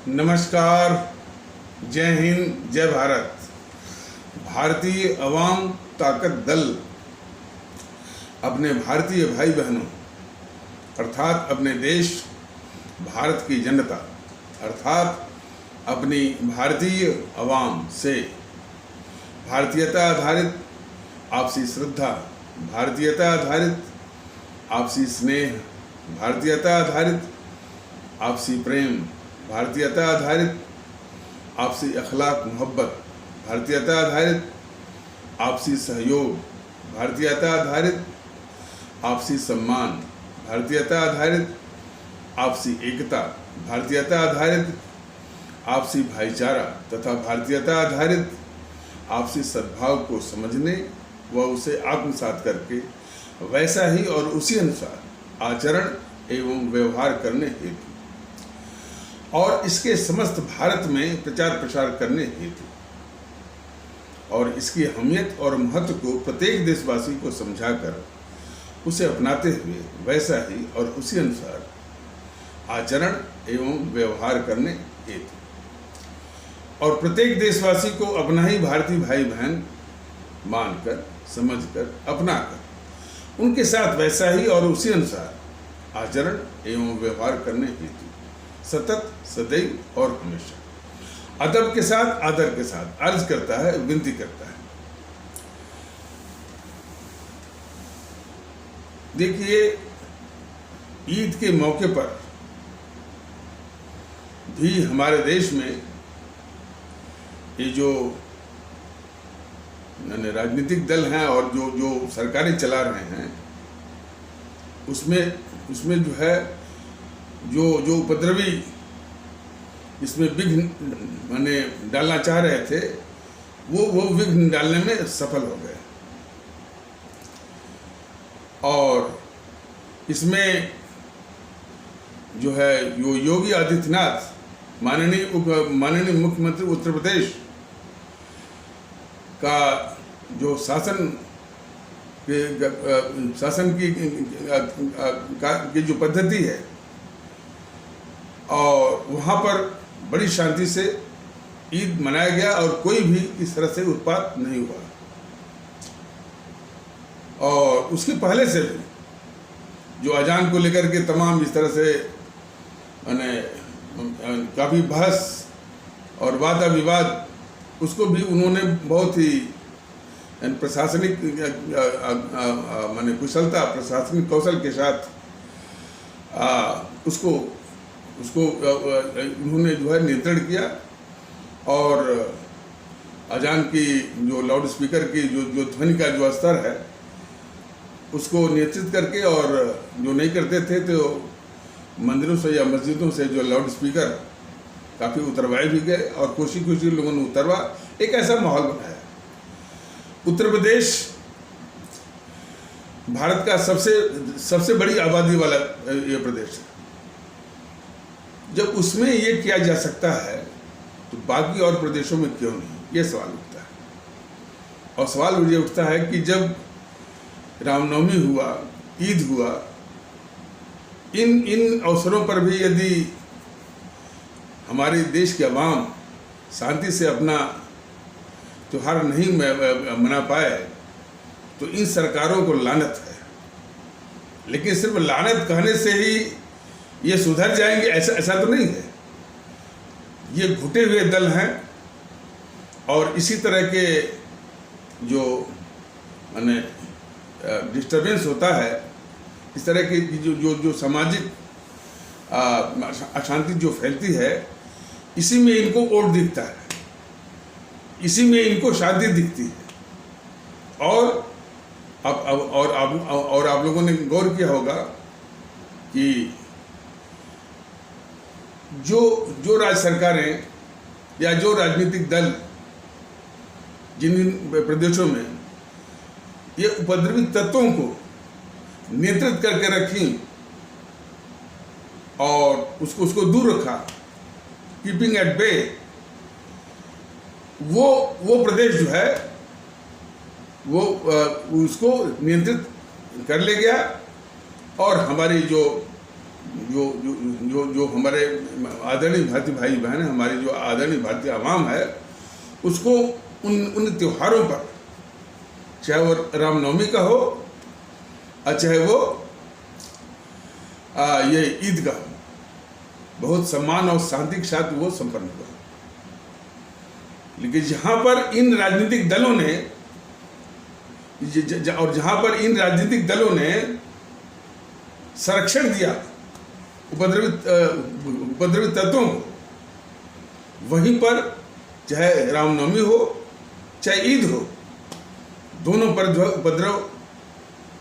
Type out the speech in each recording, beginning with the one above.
नमस्कार, जय हिंद, जय भारत। भारतीय अवाम ताकत दल अपने भारतीय भाई बहनों अर्थात अपने देश भारत की जनता अर्थात अपनी भारतीय अवाम से भारतीयता आधारित आपसी श्रद्धा, भारतीयता आधारित आपसी स्नेह, भारतीयता आधारित आपसी प्रेम, भारतीयता आधारित आपसी अखलाक मोहब्बत, भारतीयता आधारित आपसी सहयोग, भारतीयता आधारित आपसी सम्मान, भारतीयता आधारित आपसी एकता, भारतीयता आधारित आपसी भाईचारा तथा भारतीयता आधारित आपसी सद्भाव को समझने व उसे आत्मसात करके वैसा ही और उसी अनुसार आचरण एवं व्यवहार करने हेतु और इसके समस्त भारत में प्रचार प्रसार करने हेतु और इसकी अहमियत और महत्व को प्रत्येक देशवासी को समझाकर उसे अपनाते हुए वैसा ही और उसी अनुसार आचरण एवं व्यवहार करने हेतु और प्रत्येक देशवासी को अपना ही भारतीय भाई बहन मानकर, समझकर, अपनाकर उनके साथ वैसा ही और उसी अनुसार आचरण एवं व्यवहार करने हेतु सतत, सदैव और हमेशा अदब के साथ, आदर के साथ अर्ज करता है, विनती करता है। देखिए, ईद के मौके पर भी हमारे देश में ये जो राजनीतिक दल हैं और जो सरकारें चला रहे हैं उसमें जो है जो उपद्रवी इसमें विघ्न माने डालना चाह रहे थे वो विघ्न डालने में सफल हो गए और इसमें जो है योगी आदित्यनाथ माननीय मुख्यमंत्री उत्तर प्रदेश का जो शासन की जो पद्धति है और वहाँ पर बड़ी शांति से ईद मनाया गया और कोई भी इस तरह से उत्पात नहीं हुआ और उसके पहले से भी जो अजान को लेकर के तमाम इस तरह से काफ़ी बहस और वादा विवाद उसको भी उन्होंने बहुत ही प्रशासनिक कुशलता, प्रशासनिक कौशल के साथ उसको उन्होंने जो है नियंत्रण किया और अजान की जो लाउड स्पीकर की जो ध्वनि का जो स्तर है उसको नियंत्रित करके और जो नहीं करते थे तो मंदिरों से या मस्जिदों से जो लाउड स्पीकर काफ़ी उतरवाए भी गए और खुशी लोगों ने उतरवा, एक ऐसा माहौल बनाया। उत्तर प्रदेश भारत का सबसे बड़ी आबादी वाला ये प्रदेश है। जब उसमें ये किया जा सकता है तो बाकी और प्रदेशों में क्यों नहीं, ये सवाल उठता है। और सवाल ये उठता है कि जब रामनवमी हुआ, ईद हुआ, इन अवसरों पर भी यदि हमारे देश के अवाम शांति से अपना त्योहार नहीं मना पाए तो इन सरकारों को लानत है। लेकिन सिर्फ लानत कहने से ही ये सुधर जाएंगे ऐसा तो नहीं है। ये घुटे हुए दल हैं और इसी तरह के जो माने डिस्टर्बेंस होता है, इस तरह की जो सामाजिक अशांति जो फैलती है, इसी में इनको वोट दिखता है, इसी में इनको शांति दिखती है। और आप लोगों ने गौर किया होगा कि जो राज्य सरकारें या जो राजनीतिक दल जिन प्रदेशों में ये उपद्रवी तत्वों को नियंत्रित करके रखी और उसको दूर रखा, कीपिंग एट बे, वो प्रदेश जो है वो उसको नियंत्रित कर ले गया और हमारी जो जो जो जो जो हमारे आदरणीय भारतीय भाई बहन हैं, हमारी जो आदरणीय भारतीय आवाम है, उसको उन त्योहारों पर, चाहे वो रामनवमी का हो और चाहे वो ये ईद का हो, बहुत सम्मान और शांति के साथ वो संपन्न हुआ। लेकिन जहाँ पर इन राजनीतिक दलों ने संरक्षण दिया उपद्रवित तत्वों को, वहीं पर चाहे रामनवमी हो चाहे ईद हो, दोनों पर जो है उपद्रव,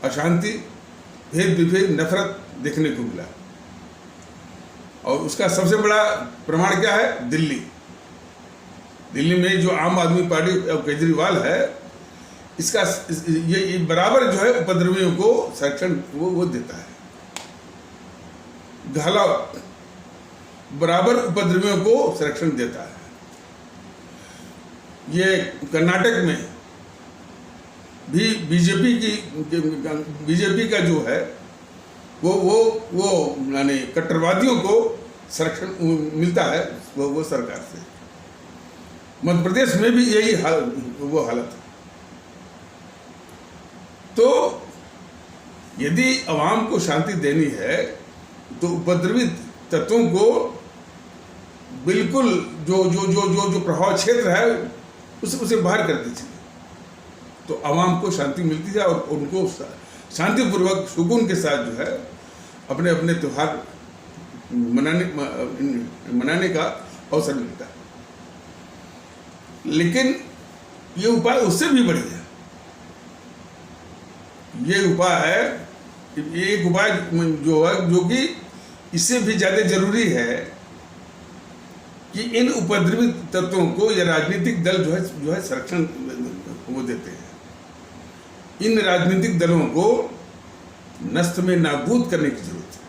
अशांति, भेद विभेद, नफरत देखने को मिला। और उसका सबसे बड़ा प्रमाण क्या है? दिल्ली में जो आम आदमी पार्टी केजरीवाल है, इसका ये बराबर जो है उपद्रवियों को संरक्षण वो देता है। गहलोत बराबर उपद्रवियों को संरक्षण देता है। ये कर्नाटक में भी बीजेपी का जो है वो यानी कट्टरवादियों को संरक्षण मिलता है वो सरकार से। मध्य प्रदेश में भी यही हालत है। तो यदि आवाम को शांति देनी है तो उपद्रवित तत्वों को बिल्कुल जो प्रभाव क्षेत्र है उसे बाहर कर दीजिए, तो आवाम को शांति मिलती है और उनको शांतिपूर्वक सुकून के साथ जो है अपने अपने त्योहार मनाने का अवसर मिलता है। लेकिन ये उपाय उससे भी बढ़िया है। ये उपाय है, एक उपाय जो है, जो कि इससे भी ज़्यादा जरूरी है कि इन उपद्रवित तत्वों को ये राजनीतिक दल जो है संरक्षण वो देते हैं। इन राजनीतिक दलों को नष्ट में नाबूद करने की जरूरत है।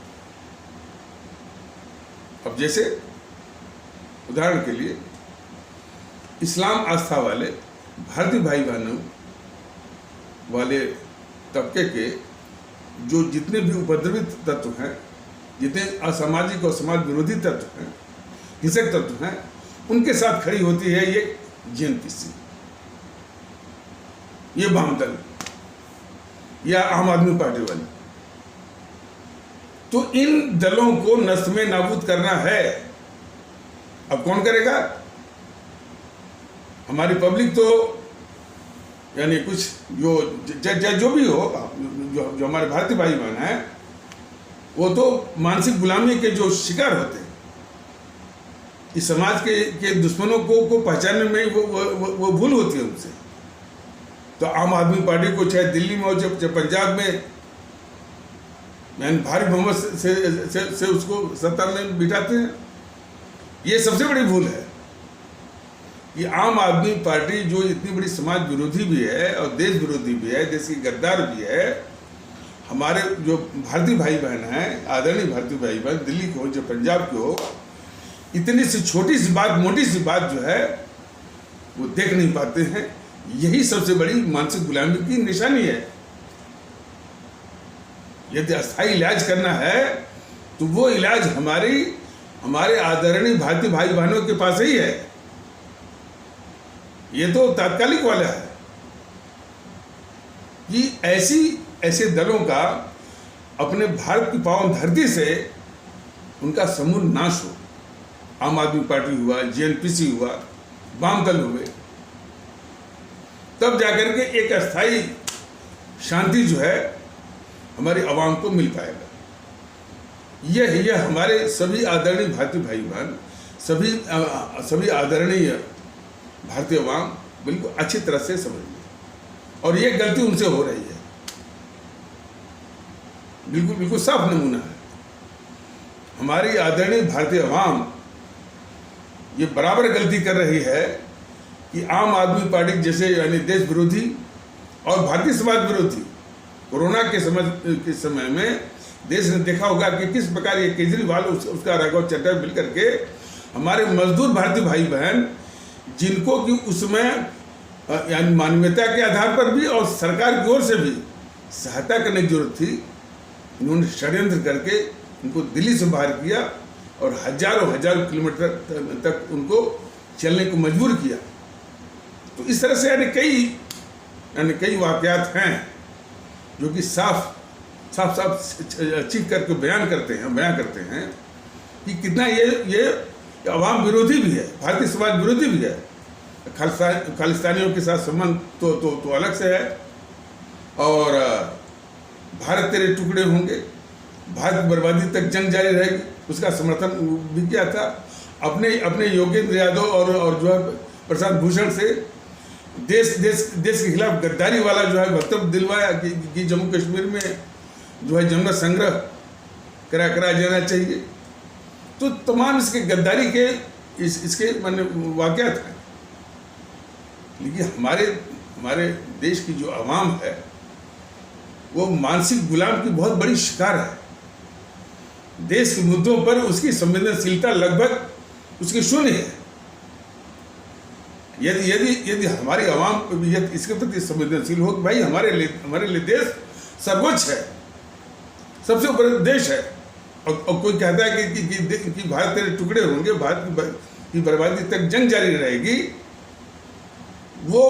अब जैसे उदाहरण के लिए इस्लाम आस्था वाले भारतीय भाई बहनों वाले तबके के जो जितने भी उपद्रवित तत्व हैं, जितने असामाजिक और समाज विरोधी तत्व हैं, हिंसक तत्व हैं, उनके साथ खड़ी होती है ये जेएनपीसी, ये वामदल या आम आदमी पार्टी वाले। तो इन दलों को नष्ट में नाबूद करना है। अब कौन करेगा? हमारी पब्लिक तो यानी कुछ जो भी हो, जो हमारे भारतीय भाई बहन हैं, वो तो मानसिक गुलामी के जो शिकार होते हैं, इस समाज के दुश्मनों को पहचानने में वो भूल होती है उनसे। तो आम आदमी पार्टी को चाहे दिल्ली में हो चाहे पंजाब में, यानी भारी बहुमत से उसको सत्ता में बिठाते हैं। ये सबसे बड़ी भूल है कि आम आदमी पार्टी जो इतनी बड़ी समाज विरोधी भी है और देश विरोधी भी है, देश की गद्दार भी है, हमारे जो भारतीय भाई बहन हैं, आदरणीय भारतीय भाई बहन, दिल्ली के हो जो पंजाब के हो, इतनी सी छोटी सी बात, मोटी सी बात जो है वो देख नहीं पाते हैं। यही सबसे बड़ी मानसिक गुलामी की निशानी है। यदि अस्थायी इलाज करना है तो वो इलाज हमारे आदरणीय भारतीय भाई बहनों के पास ही है। ये तो तात्कालिक वाला है कि ऐसे दलों का अपने भारत की पावन धरती से उनका समूल नाश हो। आम आदमी पार्टी हुआ, जेएनपीसी हुआ, वाम दल हुए, तब जाकर के एक अस्थायी शांति जो है हमारी आवाम को मिल पाएगा। यह हमारे सभी आदरणीय भारतीय भाई बहन, सभी आदरणीय भारतीय आवाम बिल्कुल अच्छी तरह से समझ ली, और ये गलती उनसे हो रही है। बिल्कुल साफ नमूना है। हमारी आदरणीय भारतीय आवाम ये बराबर गलती कर रही है कि आम आदमी पार्टी जैसे यानी देश विरोधी और भारतीय समाज विरोधी, कोरोना के समय में देश ने देखा होगा कि किस प्रकार ये केजरीवाल उसका राघव चड्ढा मिल करके हमारे मजदूर भारतीय भाई बहन, जिनको कि उसमें यानी मानवीयता के आधार पर भी और सरकार की ओर से भी सहायता करने की जरूरत थी, इन्होंने षड्यंत्र करके उनको दिल्ली से बाहर किया और हजारों हजारों किलोमीटर तक उनको चलने को मजबूर किया। तो इस तरह से कई वाक़यात हैं जो कि साफ चीख करके बयान करते हैं कि कितना ये अवाम विरोधी भी है, भारतीय समाज विरोधी भी है। खालिस्तानियों के साथ संबंध तो अलग से है। और भारत तेरे टुकड़े होंगे, भारत बर्बादी तक जंग जारी रहेगी, उसका समर्थन भी किया था। अपने योगेंद्र यादव और जो है प्रशांत भूषण से देश के खिलाफ गद्दारी वाला जो है वक्तव्य दिलवाया कि जम्मू कश्मीर में जो है जमुना संग्रह कराया जाना चाहिए। तो तमाम इसके गद्दारी के इसके माने वाक़यात हैं। लेकिन हमारे देश की जो आवाम है वो मानसिक गुलाम की बहुत बड़ी शिकार है। देश के मुद्दों पर उसकी संवेदनशीलता लगभग उसकी शून्य है। यदि हमारी आवाम इसके प्रति संवेदनशील हो कि भाई हमारे लिए देश सर्वोच्च है, सबसे ऊपर देश है, और कोई कहता है कि भारत तेरे टुकड़े होंगे, भारत की बर्बादी तक जंग जारी रहेगी, वो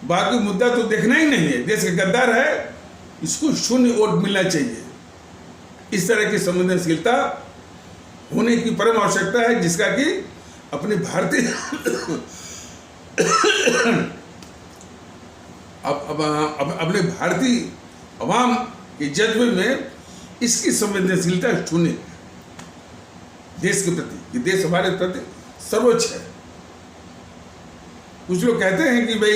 बाकी मुद्दा तो देखना ही नहीं है। देश का गद्दार है, इसको शून्य वोट मिलना चाहिए। इस तरह की संवेदनशीलता होने की परम आवश्यकता है, जिसका कि अपने भारतीय अपने भारतीय अवाम के जज्बे में इसकी संवेदनशीलता शून्य है देश के प्रति, कि देश हमारे प्रति सर्वोच्च है। कुछ लोग कहते हैं कि भाई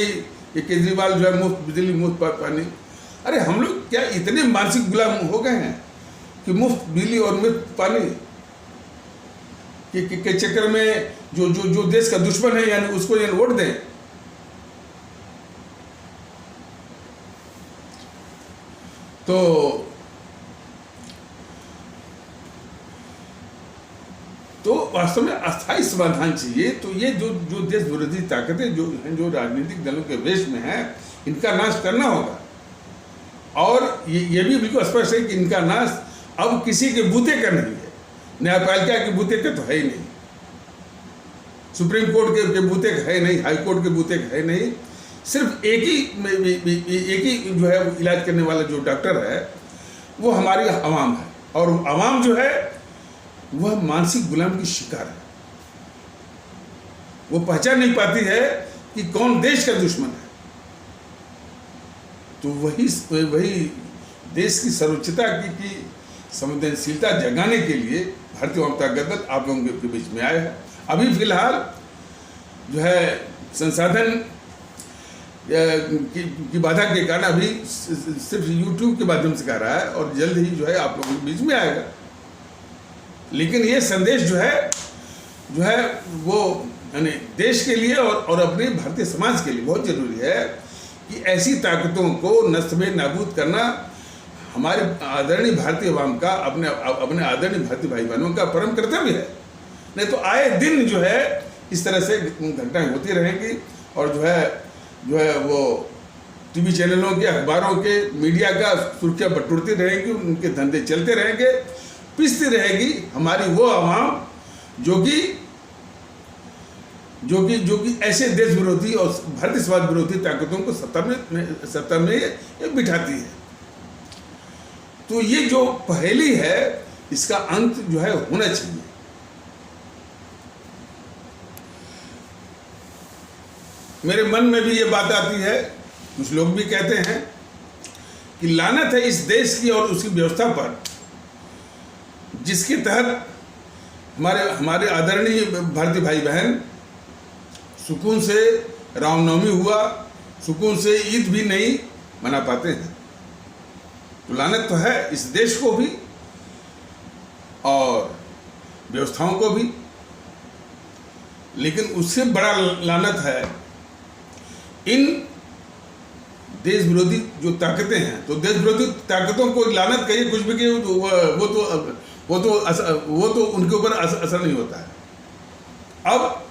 ये केजरीवाल जो है मुफ्त बिजली मुफ्त पानी। अरे हम लोग क्या इतने मानसिक गुलाम हो गए हैं कि मुफ्त बिजली और मुफ्त पानी के चक्कर में जो देश का दुश्मन है यानी उसको वोट दें। तो वास्तव में अस्थायी समाधान चाहिए। तो ये जो देश विरोधी ताकतें जो राजनीतिक दलों के वेश में हैं, इनका नाश करना होगा। और ये भी बिल्कुल स्पष्ट है कि इनका नाश अब किसी के बूते का नहीं है, न्यायपालिका के बूते का तो है ही नहीं, सुप्रीम कोर्ट के बूते का है नहीं, हाई कोर्ट के बूते का है नहीं। सिर्फ एक ही जो है इलाज करने वाला जो डॉक्टर है वो हमारी आवाम है। और आवाम जो है वह मानसिक गुलाम की शिकार है। वो पहचान नहीं पाती है कि कौन देश का दुश्मन है। तो वही देश की सर्वोच्चता की संवेदनशीलता जगाने के लिए भारतीय जनता दल आप लोगों के बीच में आया है। अभी फिलहाल जो है संसाधन की बाधा के कारण अभी सिर्फ YouTube के माध्यम से कर रहा है, और जल्द ही जो है आप लोगों के बीच में आएगा। लेकिन ये संदेश जो है वो यानी देश के लिए और अपने भारतीय समाज के लिए बहुत जरूरी है कि ऐसी ताकतों को नष्ट में नाबूद करना हमारे आदरणीय भारतीय अवाम का, अपने आदरणीय भारतीय भाई बहनों का परम कर्तव्य है। नहीं तो आए दिन जो है इस तरह से घटनाएं होती रहेंगी, और जो है वो टीवी चैनलों के, अखबारों के, मीडिया का सुर्खियां बटोरती रहेंगी, उनके धंधे चलते रहेंगे, पिसती रहेगी हमारी वो आवाम जो कि ऐसे देश विरोधी और भारतीय समाज विरोधी ताकतों को सत्ता में बिठाती है। तो ये जो पहेली है इसका अंत जो है होना चाहिए। मेरे मन में भी ये बात आती है, कुछ लोग भी कहते हैं कि लानत है इस देश की और उसकी व्यवस्था पर, जिसके तहत हमारे आदरणीय भारतीय भाई बहन सुकून से रामनवमी हुआ, सुकून से ईद भी नहीं मना पाते हैं। तो लानत तो है इस देश को भी और व्यवस्थाओं को भी, लेकिन उससे बड़ा लानत है इन देश विरोधी जो ताकतें हैं। तो देश विरोधी ताकतों को लानत कहिए, कुछ भी कहिए, वो तो उनके ऊपर असर नहीं होता है। अब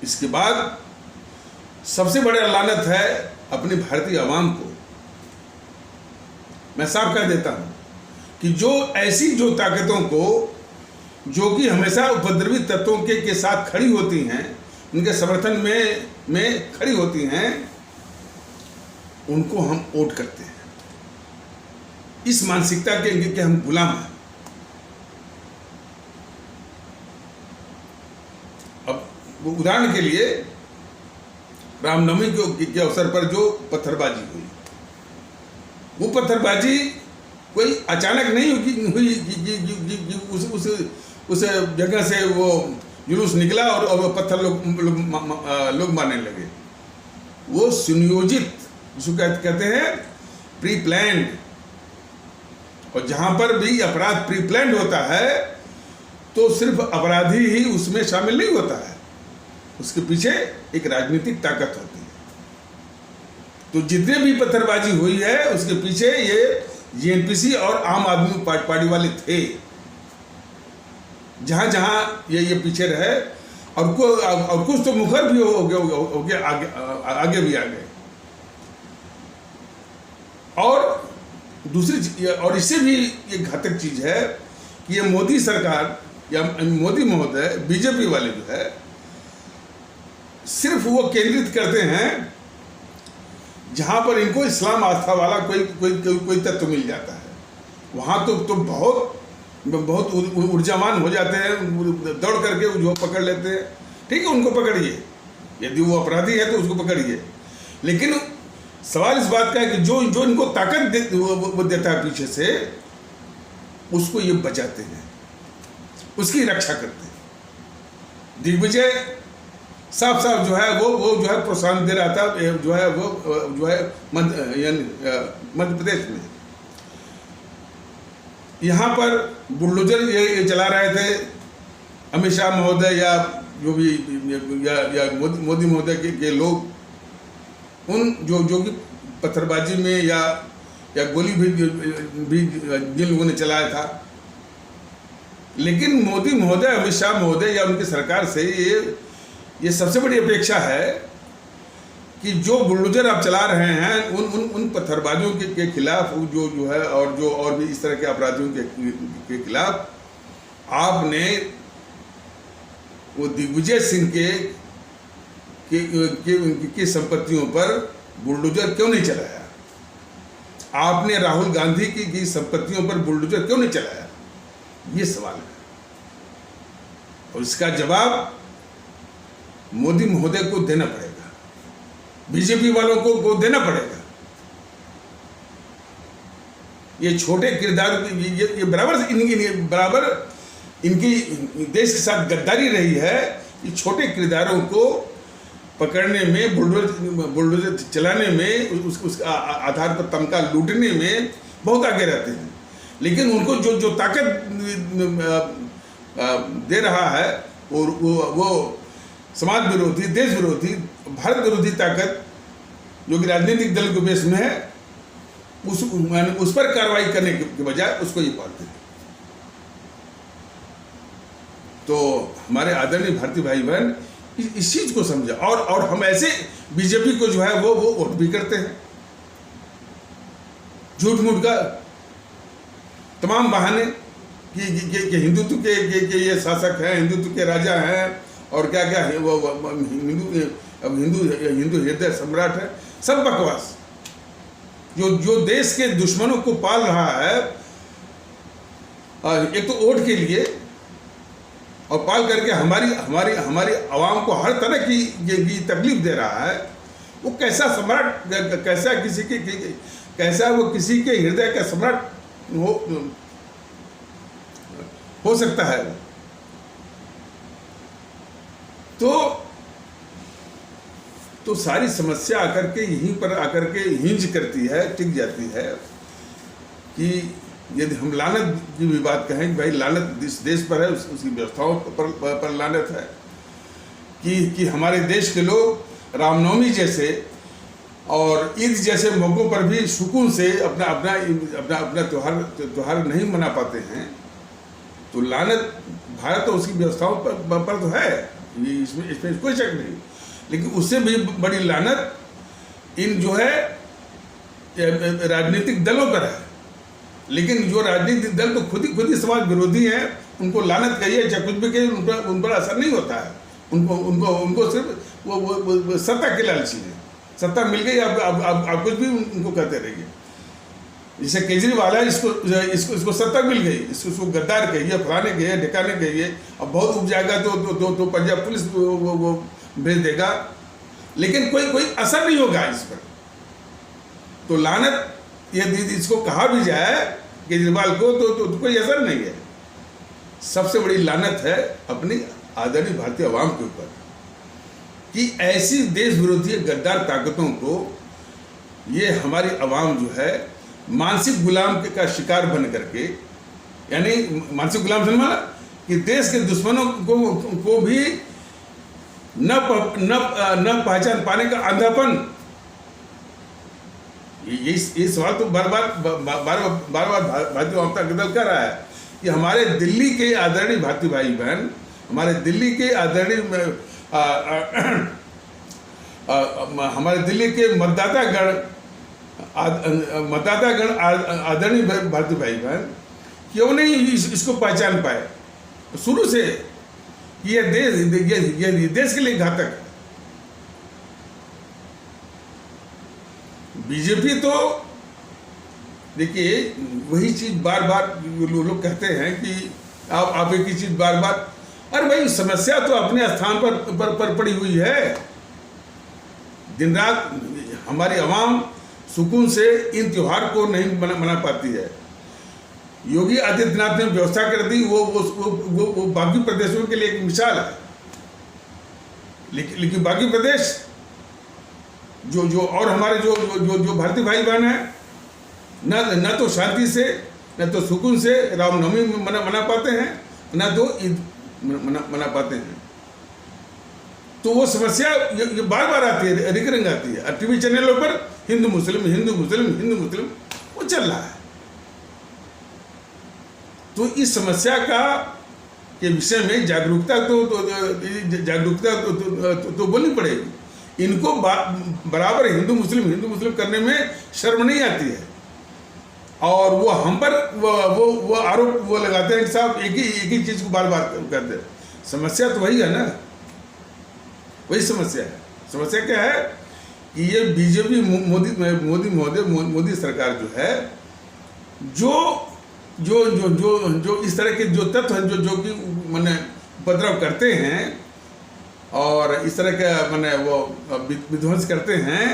इसके बाद सबसे बड़ा लानत है अपनी भारतीय आवाम को। मैं साफ कह देता हूं कि जो ऐसी जो ताकतों को जो कि हमेशा उपद्रवी तत्वों के साथ खड़ी होती हैं, उनके समर्थन में खड़ी होती हैं, उनको हम वोट करते हैं। इस मानसिकता के हम गुलाम हैं। अब उदाहरण के लिए रामनवमी के अवसर पर जो पत्थरबाजी हुई, वो पत्थरबाजी कोई अचानक नहीं हुई कि उस जगह से वो जुलूस निकला और वो पत्थर लोग मारने लगे। वो सुनियोजित, जिसको कहते हैं प्री प्लान्ड। और जहां पर भी अपराध प्री प्लान्ड होता है तो सिर्फ अपराधी ही उसमें शामिल नहीं होता है, उसके पीछे एक राजनीतिक ताकत होती है। तो जितने भी पत्थरबाजी हुई है उसके पीछे ये जेएनपीसी और आम आदमी पार्टी वाले थे। जहां जहां ये पीछे रहे और कुछ तो मुखर भी हो गया, आगे भी आ गए। और दूसरी और इससे भी ये घातक चीज है कि ये मोदी सरकार या मोदी महोदय, बीजेपी वाले जो है, सिर्फ वो केंद्रित करते हैं जहां पर इनको इस्लाम आस्था वाला कोई तत्व मिल जाता है। वहां तो बहुत ऊर्जावान हो जाते हैं, दौड़ करके जो पकड़ लेते हैं। ठीक है, उनको पकड़िए, यदि वो अपराधी है तो उसको पकड़िए। लेकिन सवाल इस बात का है कि जो इनको ताकत देता है पीछे से, उसको ये बचाते हैं, उसकी रक्षा करते हैं। दिग्विजय साफ जो है वो जो है प्रोत्साहन दे रहा था, जो है मध्य प्रदेश में। यहाँ पर बुलडोजर ये चला रहे थे अमित शाह महोदय या जो भी या मोदी महोदय के लोग, उन जो कि पत्थरबाजी में या गोली भी जिन लोगों ने चलाया था। लेकिन मोदी महोदय, अमित शाह महोदय या उनकी सरकार से ये सबसे बड़ी अपेक्षा है कि जो बुलडोजर आप चला रहे हैं उन पत्थरबाजियों के खिलाफ जो है और भी इस तरह के अपराधियों के खिलाफ आपने वो दिग्विजय सिंह की संपत्तियों पर बुलडोजर क्यों नहीं चलाया? आपने राहुल गांधी की संपत्तियों पर बुलडोजर क्यों नहीं चलाया? ये सवाल है और इसका जवाब मोदी महोदय को देना पड़ेगा, बीजेपी वालों को देना पड़ेगा। ये छोटे किरदार ये बराबर इनकी देश के साथ गद्दारी रही है कि छोटे किरदारों को पकड़ने में, बुलडोजर चलाने में, उस आधार पर तमका लूटने में बहुत आगे रहते हैं। लेकिन उनको जो ताकत दे रहा है और वो समाज विरोधी, देश विरोधी, भारत विरोधी ताकत जो कि राजनीतिक दल के बेस में है, उस पर कार्रवाई करने के बजाय उसको ये पालते हैं। तो हमारे आदरणीय भारतीय भाई बहन इस चीज को समझे और हम ऐसे बीजेपी को जो है वो वोट भी करते हैं। झूठ मूठ का तमाम बहाने कि हिंदुत्व के ये शासक हैं, हिंदुत्व के राजा हैं और क्या क्या है, वो हिंदू हृदय सम्राट है। सब बकवास। जो देश के दुश्मनों को पाल रहा है, एक तो वोट के लिए और पाल करके हमारी आवाम को हर तरह की तकलीफ दे रहा है, वो कैसा सम्राट, कैसा वो किसी के हृदय का सम्राट हो सकता है। तो सारी समस्या आकर के यहीं पर आकर के हिंज करती है, टिक जाती है कि यदि हम लानत की भी बात कहें कि भाई लानत इस देश पर है, उसकी व्यवस्थाओं पर लानत है कि हमारे देश के लोग रामनवमी जैसे और ईद जैसे मौक़ों पर भी सुकून से अपना त्योहार नहीं मना पाते हैं। तो लानत भारत और उसकी व्यवस्थाओं पर तो है, इसमें कोई शक नहीं। लेकिन उससे भी बड़ी लानत इन जो है राजनीतिक दलों पर है लेकिन जो राजनीतिक दल तो खुद ही समाज विरोधी हैं, उनको लानत कहिए चाहे कुछ भी कहिए, उन पर असर नहीं होता है। उनको सिर्फ वो सत्ता के लालची है। सत्ता मिल गई, अब कुछ भी उनको कहते रहिए। जैसे केजरीवाल है, इसको सत्ता मिल गई, इसको गद्दार कहिए, फलाने कहिए, ढिकाने कहिए। अब बहुत उग जाएगा तो पंजाब पुलिस वो भेज देगा, लेकिन कोई असर नहीं होगा इस पर। तो लानत यदि इसको कहा भी जाए केजरीवाल को तो कोई असर नहीं है। सबसे बड़ी लानत है अपनी आदरणीय भारतीय आवाम के ऊपर कि ऐसी देश विरोधी गद्दार ताकतों को ये हमारी आवाम जो है मानसिक गुलाम का शिकार बन करके, यानी मानसिक गुलाम समझ माना कि देश के दुश्मनों को भी न पहचान पाने का अंधापन। ये सवाल तो बार बार भारतीय जनता दल कर रहा है कि हमारे दिल्ली के आदरणीय भारतीय भाई बहन, हमारे दिल्ली के आदरणीय हमारे दिल्ली के मतदातागण आदरणीय भारतीय भाई बहन क्यों नहीं इसको पहचान पाए शुरू से। ये देश के लिए घातक है। बीजेपी तो देखिए वही चीज बार बार लोग कहते हैं कि आप एक ही चीज बार बार, अरे भाई समस्या तो अपने स्थान पर पड़ी हुई है। दिन रात हमारी आवाम सुकून से इन त्योहार को नहीं मना पाती है। योगी आदित्यनाथ ने व्यवस्था कर दी, वो बाकी प्रदेशों के लिए एक मिसाल है। लेकिन बाकी प्रदेश जो और हमारे जो भारतीय भाई बहन हैं, न तो शांति से, न तो सुकून से रामनवमी मना पाते हैं, न तो ईद मना पाते हैं। तो वो समस्या ये बार बार आती है, रिकरिंग आती है। और टीवी चैनलों पर हिंदू मुस्लिम वो चल रहा है। तो इस समस्या के विषय में जागरूकता तो बोलनी पड़ेगी। इनको बराबर हिंदू मुस्लिम करने में शर्म नहीं आती है। और वो हम पर वो आरोप वो लगाते हैं कि साहब एक ही चीज को बार बार करते हैं। समस्या तो वही है ना, वही समस्या है। समस्या क्या है कि ये बीजेपी मोदी सरकार जो है, जो इस तरह के जो तत्व हैं जो कि माने उपद्रव करते हैं और इस तरह का माने वो विध्वंस करते हैं,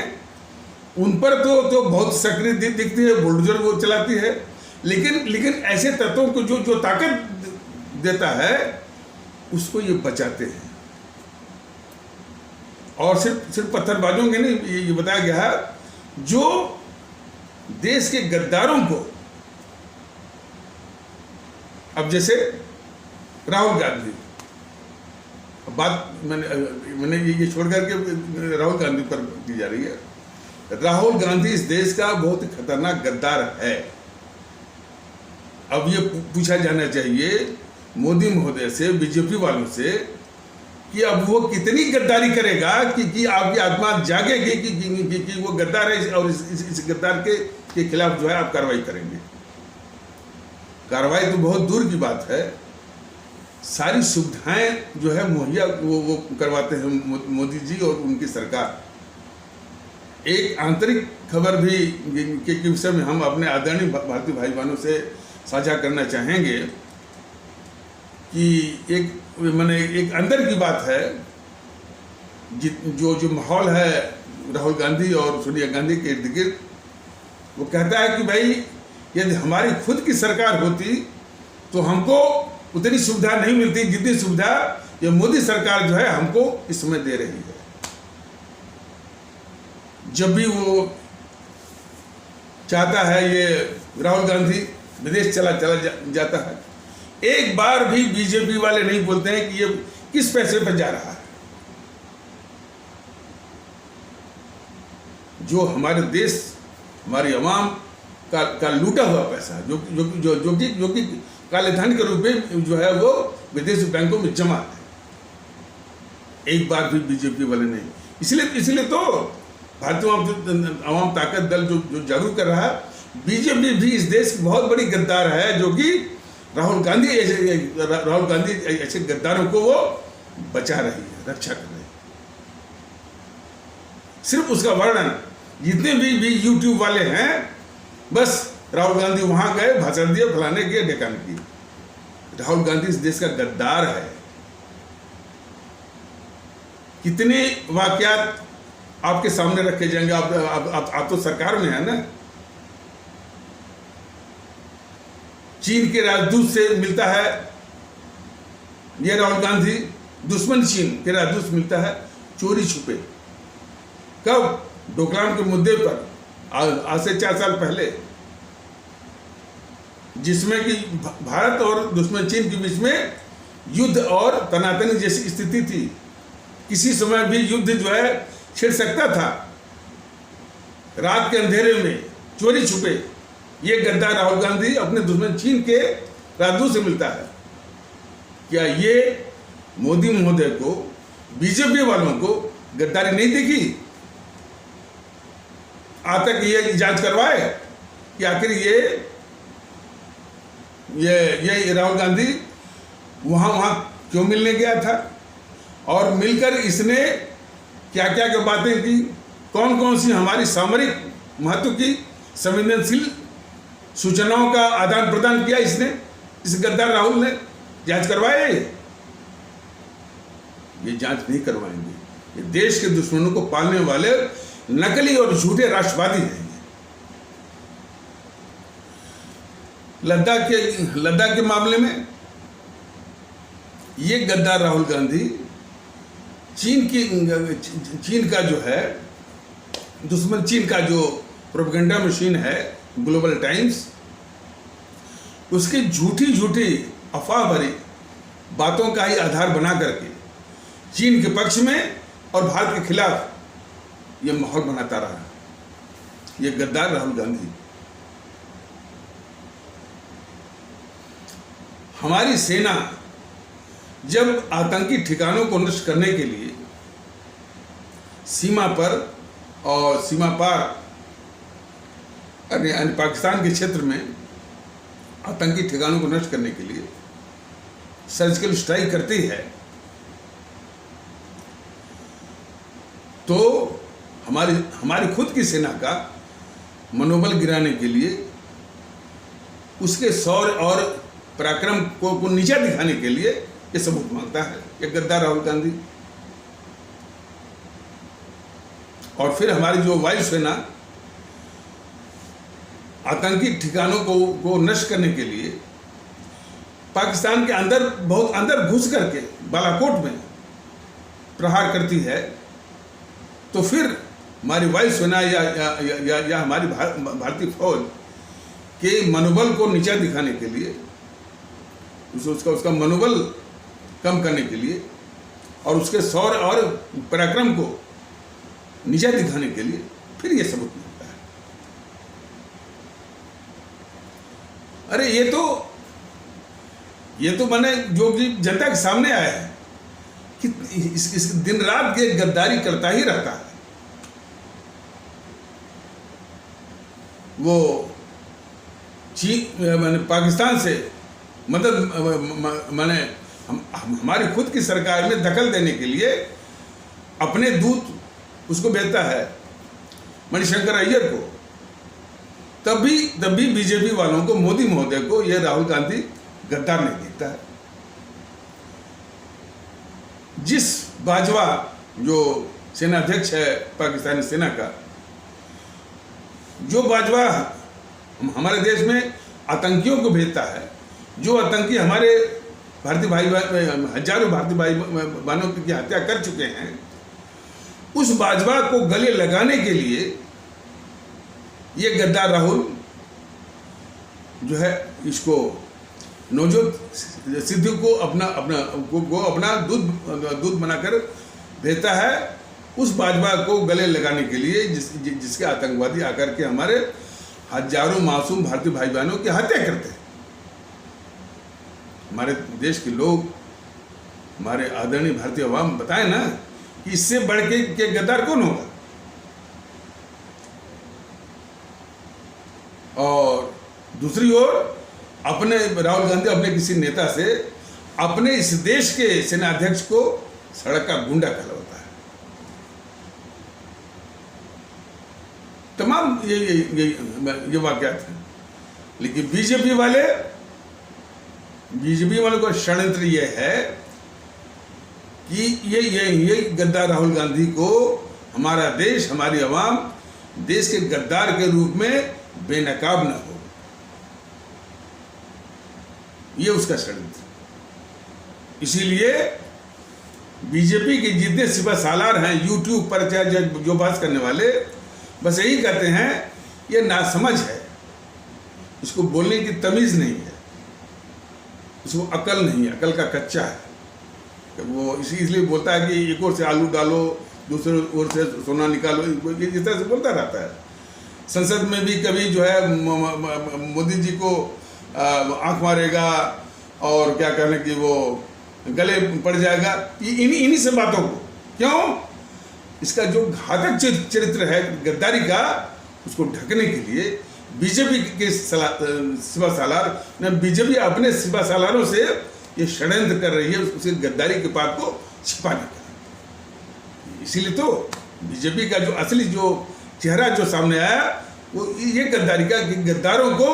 उन पर तो बहुत सक्रिय दिखती है, बुलडोजर वो चलाती है। लेकिन ऐसे तत्वों को जो ताकत देता है उसको ये बचाते हैं। और सिर्फ पत्थरबाजों के नहीं, ये बताया गया है जो देश के गद्दारों को, अब जैसे राहुल गांधी, बात मैंने ये छोड़ करके राहुल गांधी पर की जा रही है। राहुल गांधी इस देश का बहुत ही खतरनाक गद्दार है। अब ये पूछा जाना चाहिए मोदी महोदय से, बीजेपी वालों से कि अब वो कितनी गद्दारी करेगा कि आपकी आत्मा जागेगी कि वो गद्दार है और इस गद्दार के खिलाफ जो है आप कार्रवाई करेंगे। कार्रवाई तो बहुत दूर की बात है, सारी सुविधाएं जो है मुहैया वो करवाते हैं मोदी जी और उनकी सरकार। एक आंतरिक खबर भी के विषय में हम अपने आदरणीय भारतीय भाई बहनों से साझा करना चाहेंगे कि एक अंदर की बात है। जो माहौल है राहुल गांधी और सोनिया गांधी के इर्द गिर्द, वो कहता है कि भाई यदि hमारी खुद की सरकार होती तो हमको उतनी सुविधा नहीं मिलती जितनी सुविधा ये मोदी सरकार जो है हमको इस समय दे रही है। जब भी वो चाहता है ये राहुल गांधी विदेश चला जाता है, एक बार भी बीजेपी वाले नहीं बोलते हैं कि ये किस पैसे पर जा रहा है। जो हमारे देश, हमारी आवाम का लूटा हुआ पैसा जो कि काले धन के रूप में जो है वो विदेशी बैंकों में जमा है, एक बार भी बीजेपी वाले नहीं। इसलिए तो भारतीय आवाम ताकत दल जो जागरूक कर रहा है बीजेपी भी इस देश की बहुत बड़ी गद्दार है, जो कि राहुल गांधी ऐसे गद्दारों को वो बचा रही है, रक्षा कर रही है। सिर्फ उसका वर्णन, जितने भी यूट्यूब वाले हैं, बस राहुल गांधी वहां गए, भाषण दिए, फलाने किए, ढेकाने किए। राहुल गांधी इस देश का गद्दार है। कितने वाकयात आपके सामने रखे जाएंगे। आप तो सरकार में है ना। चीन के राजदूत से मिलता है ये राहुल गांधी, दुश्मन चीन के राजदूत से मिलता है चोरी छुपे। कब? डोकलाम के मुद्दे पर, आज से 4 साल पहले, जिसमें कि भारत और दुश्मन चीन के बीच में युद्ध और तनातनी जैसी स्थिति थी। किसी समय भी युद्ध जो है छिड़ सकता था। रात के अंधेरे में चोरी छुपे ये गद्दार राहुल गांधी अपने दुश्मन चीन के राजदूत से मिलता है। क्या ये मोदी महोदय को, बीजेपी वालों को गद्दारी नहीं दिखी? आज तक ये जांच करवाए कि आखिर ये राहुल गांधी वहां क्यों मिलने गया था, और मिलकर इसने क्या क्या बातें की, कौन कौन सी हमारी सामरिक महत्व की संवेदनशील सूचनाओं का आदान प्रदान किया इसने, इस गद्दार राहुल ने। जांच करवाए? ये जांच नहीं करवाएंगे। ये देश के दुश्मनों को पालने वाले नकली और झूठे राष्ट्रवादी हैं। लद्दाख के मामले में ये गद्दार राहुल गांधी चीन का जो है, दुश्मन चीन का जो प्रोपेगेंडा मशीन है ग्लोबल टाइम्स, उसकी झूठी अफवाह भरी बातों का ही आधार बना करके चीन के पक्ष में और भारत के खिलाफ ये माहौल बनाता रहा। ये गद्दार राहुल गांधी। हमारी सेना जब आतंकी ठिकानों को नष्ट करने के लिए सीमा पर और सीमा पार यानी पाकिस्तान के क्षेत्र में आतंकी ठिकानों को नष्ट करने के लिए सर्जिकल स्ट्राइक करती है, तो हमारी खुद की सेना का मनोबल गिराने के लिए, उसके शौर्य और पराक्रम को नीचा दिखाने के लिए ये सबूत मांगता है ये गद्दार राहुल गांधी। और फिर हमारी जो वायुसेना आतंकी ठिकानों को नष्ट करने के लिए पाकिस्तान के अंदर, बहुत अंदर घुस करके बालाकोट में प्रहार करती है, तो फिर हमारी वायुसेना या हमारी भारतीय फौज के मनोबल को नीचा दिखाने के लिए, उसका मनोबल कम करने के लिए और उसके शौर्य और पराक्रम को नीचा दिखाने के लिए फिर ये सबूत मिलता है। अरे ये तो मैंने जो कि जनता के सामने आया है कि इस दिन रात के गद्दारी करता ही रहता है। वो मैंने पाकिस्तान से मदद, मैंने हमारी खुद की सरकार में दखल देने के लिए अपने दूत उसको भेजता है, मणिशंकर अय्यर को। तब भी बीजेपी वालों को, मोदी महोदय को यह राहुल गांधी गद्दार नहीं दिखता है। जिस बाजवा जो सेनाध्यक्ष है पाकिस्तानी सेना का, जो बाजवा हमारे देश में आतंकियों को भेजता है, जो आतंकी हमारे भारतीय भाई, हजारों भारतीय भाई बहनों की हत्या कर चुके हैं, उस बाजवा को गले लगाने के लिए ये गद्दार राहुल जो है इसको नवजोत सिद्धू को अपना दूध बनाकर भेजता है, उस बाजवा को गले लगाने के लिए जिसके आतंकवादी आकर के हमारे हजारों मासूम भारतीय भाई बहनों की हत्या करते हैं। हमारे देश के लोग, हमारे आदरणीय भारतीय अवाम बताएं ना कि इससे बढ़ के गद्दार कौन होगा। दूसरी ओर अपने राहुल गांधी अपने किसी नेता से अपने इस देश के सेनाध्यक्ष को सड़क का गुंडा कहलाता है। तमाम ये वाकयात हैं। लेकिन बीजेपी वालों का षड्यंत्र ये है कि ये गद्दार राहुल गांधी को हमारा देश, हमारी आवाम देश के गद्दार के रूप में बेनकाब न हो, ये उसका षड्यंत्र। इसीलिए बीजेपी के जितने सिपह सालार हैं यूट्यूब पर चाहे जो बात करने वाले, बस यही कहते हैं ये नासमझ है, इसको बोलने की तमीज़ नहीं है, इसको अकल नहीं है, अकल का कच्चा है। वो इसलिए बोलता है कि एक ओर से आलू डालो, दूसरे ओर से सोना निकालो, ये इस तरह से बोलता रहता है। संसद में भी कभी जो है मोदी जी को आंख मारेगा और क्या कहने कि वो गले पड़ जाएगा, इन्हीं से बातों को। क्यों? इसका जो घातक चरित्र है गद्दारी का, उसको ढकने के लिए बीजेपी के सिपह सालार, बीजेपी अपने सिपह सालारों से ये षड्यंत्र कर रही है उसके गद्दारी के पाप को छिपाने का। इसीलिए तो बीजेपी का जो असली जो चेहरा जो सामने आया वो ये गद्दारी का, कि गद्दारों को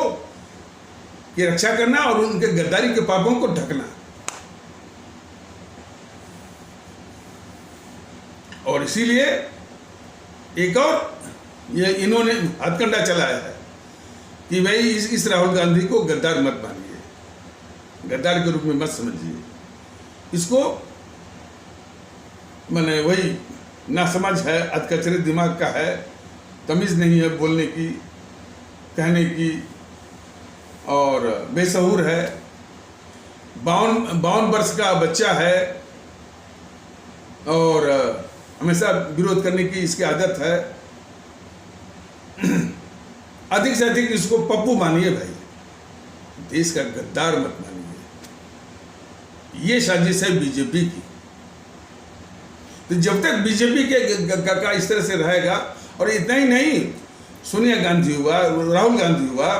की रक्षा करना और उनके गद्दारी के पापों को ढकना। और इसीलिए एक और ये इन्होंने हथकंडा चलाया है कि भाई इस राहुल गांधी को गद्दार मत मानिए, गद्दार के रूप में मत समझिए, इसको मैंने वही नासमझ है, अधकचरे दिमाग का है, तमीज़ नहीं है बोलने की, कहने की, और बेसहूर है, 52 वर्ष का बच्चा है और हमेशा विरोध करने की इसकी आदत है। अधिक से अधिक इसको पप्पू मानिए भाई, देश का गद्दार मत मानिए। ये साजिश है बीजेपी की। तो जब तक बीजेपी का इस तरह से रहेगा, और इतना ही नहीं, सोनिया गांधी हुआ, राहुल गांधी हुआ,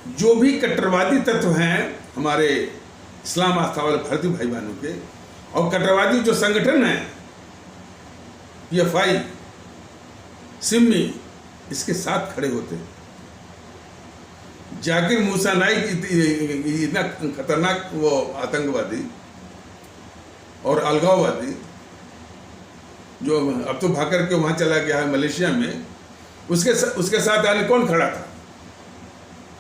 जो भी कट्टरवादी तत्व हैं हमारे इस्लाम आस्था वाले भारतीय भाई बहनों के, और कट्टरवादी जो संगठन हैं PFI, सिम्मी, इसके साथ खड़े होते हैं। जाकिर मूसा नाइक इतना खतरनाक वो आतंकवादी और अलगाववादी, जो अब तो भाग करके वहाँ चला गया है मलेशिया में, उसके साथ आने कौन खड़ा था?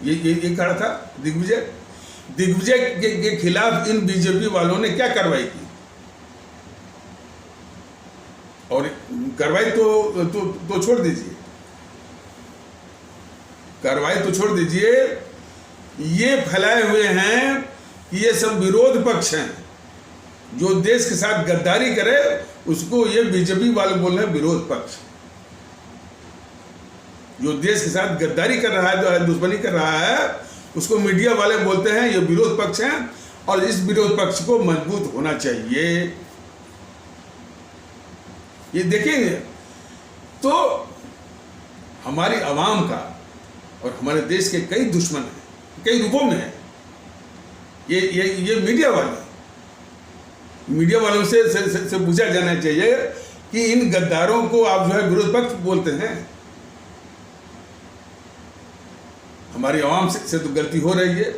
ये खड़ा था दिग्विजय के खिलाफ इन बीजेपी वालों ने क्या कार्रवाई की? और कार्रवाई तो छोड़ दीजिए, कार्रवाई तो छोड़ दीजिए, ये फैलाए हुए हैं कि ये सब विरोध पक्ष हैं, जो देश के साथ गद्दारी करे उसको ये बीजेपी वाले बोल रहे हैं विरोध पक्ष। जो देश के साथ गद्दारी कर रहा है, जो दुश्मनी कर रहा है, उसको मीडिया वाले बोलते हैं ये विरोध पक्ष हैं, और इस विरोध पक्ष को मजबूत होना चाहिए। ये देखेंगे तो हमारी आवाम का और हमारे देश के कई दुश्मन हैं, कई रूपों में हैं। ये मीडिया वालों से पूछा जाना चाहिए कि इन गद्दारों को आप जो है विरोध पक्ष बोलते हैं। हमारी आवाम से तो गलती हो रही है,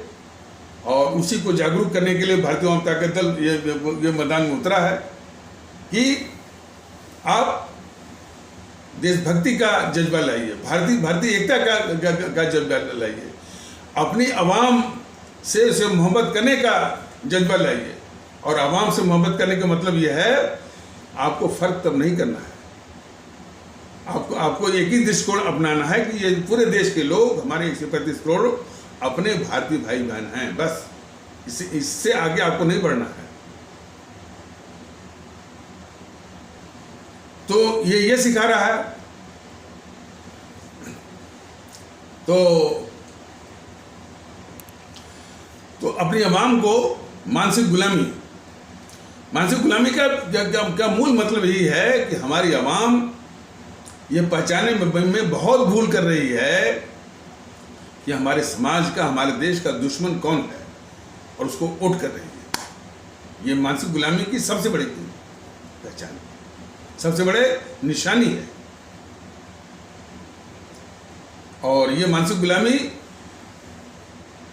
और उसी को जागरूक करने के लिए भारतीय आवाम ताकत दल ये मैदान में उतरा है कि आप देशभक्ति का जज्बा लाइए, भारतीय एकता का जज्बा लाइए, अपनी आवाम से मोहब्बत करने का जज्बा लाइए। और आवाम से मोहब्बत करने का मतलब यह है, आपको फर्क तब नहीं करना है, आपको एक ही दृष्टिकोण अपनाना है कि ये पूरे देश के लोग, हमारे 135 करोड़ अपने भारतीय भाई बहन हैं, बस इससे आगे आपको नहीं बढ़ना है। तो ये सिखा रहा है। तो अपनी आवाम को मानसिक गुलामी का मूल मतलब यही है कि हमारी आवाम ये पहचाने में बहुत भूल कर रही है कि हमारे समाज का, हमारे देश का दुश्मन कौन है और उसको ओट कर रही है। ये मानसिक गुलामी की सबसे बड़ी पहचान, सबसे बड़े निशानी है। और ये मानसिक गुलामी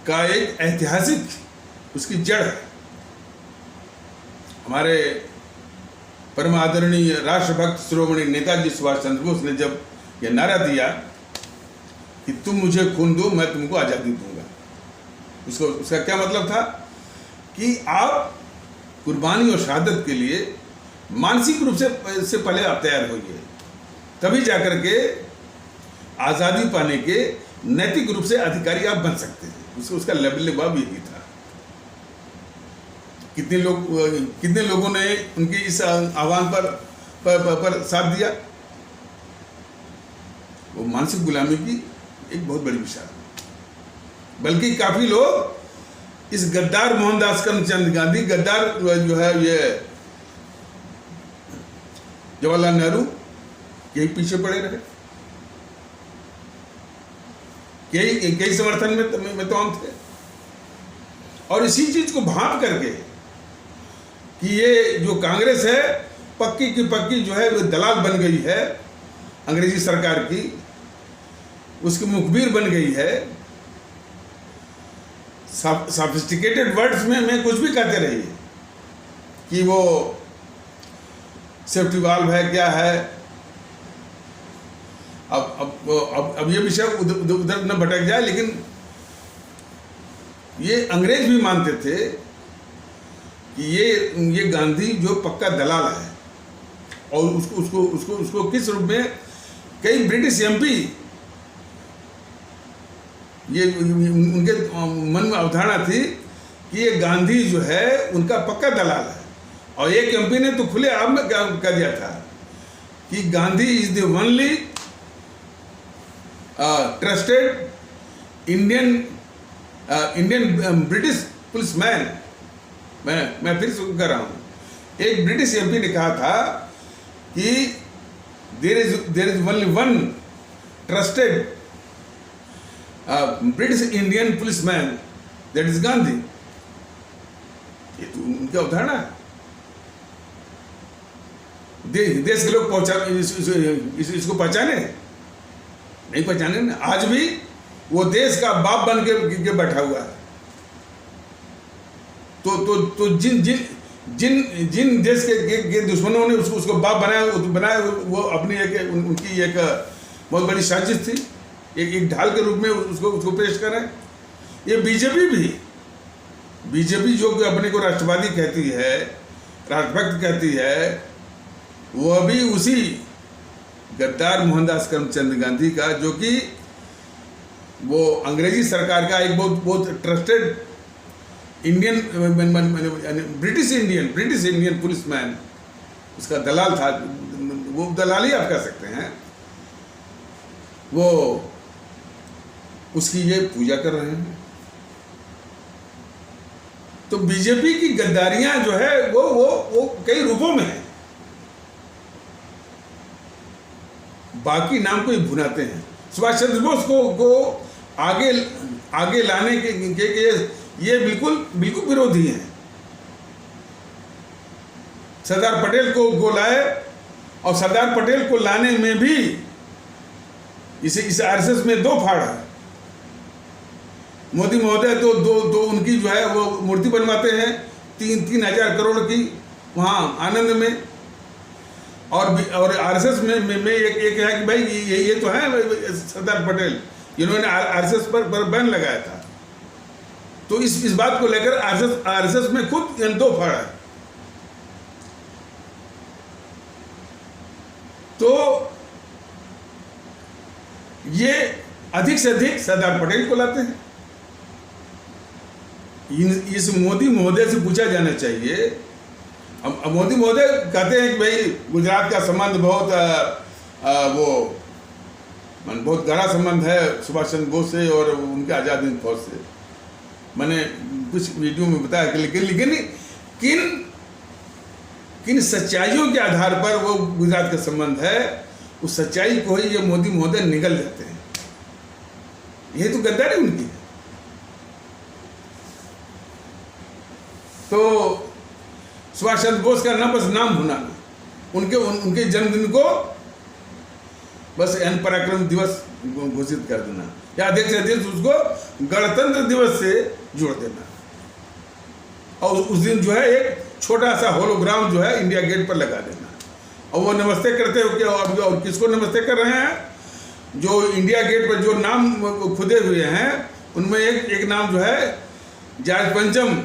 का एक ऐतिहासिक उसकी जड़ है। हमारे परम आदरणीय राष्ट्रभक्त शिरोमणि नेताजी सुभाष चंद्र बोस ने जब यह नारा दिया कि तुम मुझे खून दो, मैं तुमको आज़ादी दूंगा, उसका क्या मतलब था कि आप कुर्बानी और शहादत के लिए मानसिक रूप से पहले आप तैयार होइए, तभी जाकर के आज़ादी पाने के नैतिक रूप से अधिकारी आप बन सकते हैं। उसका लबाब यही था। कितने लोगों ने उनकी इस आह्वान पर साथ दिया। वो मानसिक गुलामी की एक बहुत बड़ी मिसाल, बल्कि काफी लोग इस गद्दार मोहनदास करमचंद गांधी, गद्दार जो है ये जवाहरलाल नेहरू, यही पीछे पड़े रहे। कई समर्थन में तो हम थे। और इसी चीज को भांप करके कि ये जो कांग्रेस है पक्की की पक्की जो है वो दलाल बन गई है, अंग्रेजी सरकार की, उसकी मुखबिर बन गई है। सॉफिस्टिकेटेड वर्ड्स में कुछ भी कहते रहिए कि वो सेफ्टी वाल्व है, क्या है। अब ये विषय उधर न भटक जाए, लेकिन ये अंग्रेज भी मानते थे कि ये गांधी जो पक्का दलाल है। और उसको किस रूप में कई ब्रिटिश एमपी, ये उनके मन में अवधारणा थी कि ये गांधी जो है उनका पक्का दलाल है। और एक एमपी ने तो खुले आम में कह दिया था कि Gandhi is the only trusted Indian British policeman. मैं फिर सुन कर रहा हूँ, एक ब्रिटिश एमपी ने कहा था कि there is only one trusted British Indian policeman, that is Gandhi. ये तो उनकी अवधारणा है। देश के लोग इसको पहचाने नहीं, पहचाने ना। आज भी वो देश का बाप बन के बैठा हुआ है। तो जिन देश के दुश्मनों ने उसको बाप बनाया वो अपनी उनकी एक बहुत बड़ी साजिश थी, एक ढाल के रूप में उसको पेश करें। ये बीजेपी जो अपने को राष्ट्रवादी कहती है, राष्ट्रभक्त कहती है, वो भी उसी गद्दार मोहनदास करमचंद गांधी का, जो कि वो अंग्रेजी सरकार का एक बहुत ट्रस्टेड ब्रिटिश इंडियन पुलिसमैन, उसका दलाल था। वो दलाल ही आप कह सकते हैं। वो उसकी ये पूजा कर रहे हैं। तो बीजेपी की गद्दारियां जो है वो कई रूपों में है। बाकी नाम को ही भुनाते हैं। सुभाष चंद्र बोस को आगे लाने के ये बिल्कुल विरोधी हैं। सरदार पटेल को लाए, और सरदार पटेल को लाने में भी इस आरएसएस में दो फाड़ है। मोदी महोदय दो उनकी जो है वो मूर्ति बनवाते हैं 3,000 करोड़ की वहाँ आनंद में। और आरएसएस में एक है कि भाई ये तो है सरदार पटेल, इन्होंने आरएसएस पर बैन लगाया था। तो इस बात को लेकर आरएसएस में खुद दो फाड़ है। तो ये अधिक से अधिक सरदार पटेल को लाते हैं। इस मोदी महोदय से पूछा जाना चाहिए। अब मोदी महोदय कहते हैं कि भाई गुजरात का संबंध बहुत गहरा संबंध है सुभाष चंद्र बोस से और उनके आज़ाद हिंद फौज से। मैंने कुछ वीडियो में बताया कि लेकिन किन सच्चाइयों के आधार पर वो गुजरात का संबंध है, उस सच्चाई को ही ये मोदी महोदय निगल जाते हैं। ये तो गद्दारी उनकी है। तो सुभाष चंद्र बोस का ना बस नाम भुनाना, उनके जन्मदिन को बस पराक्रम दिवस घोषित कर देना या अधिक से अधिक उसको गणतंत्र दिवस से जोड़ देना, और उस दिन जो है एक छोटा सा होलोग्राम जो है इंडिया गेट पर लगा देना, और वो नमस्ते करते हो क्या, और किसको नमस्ते कर रहे हैं? जो इंडिया गेट पर जो नाम खुदे हुए हैं उनमें एक नाम जो है जॉर्ज पंचम,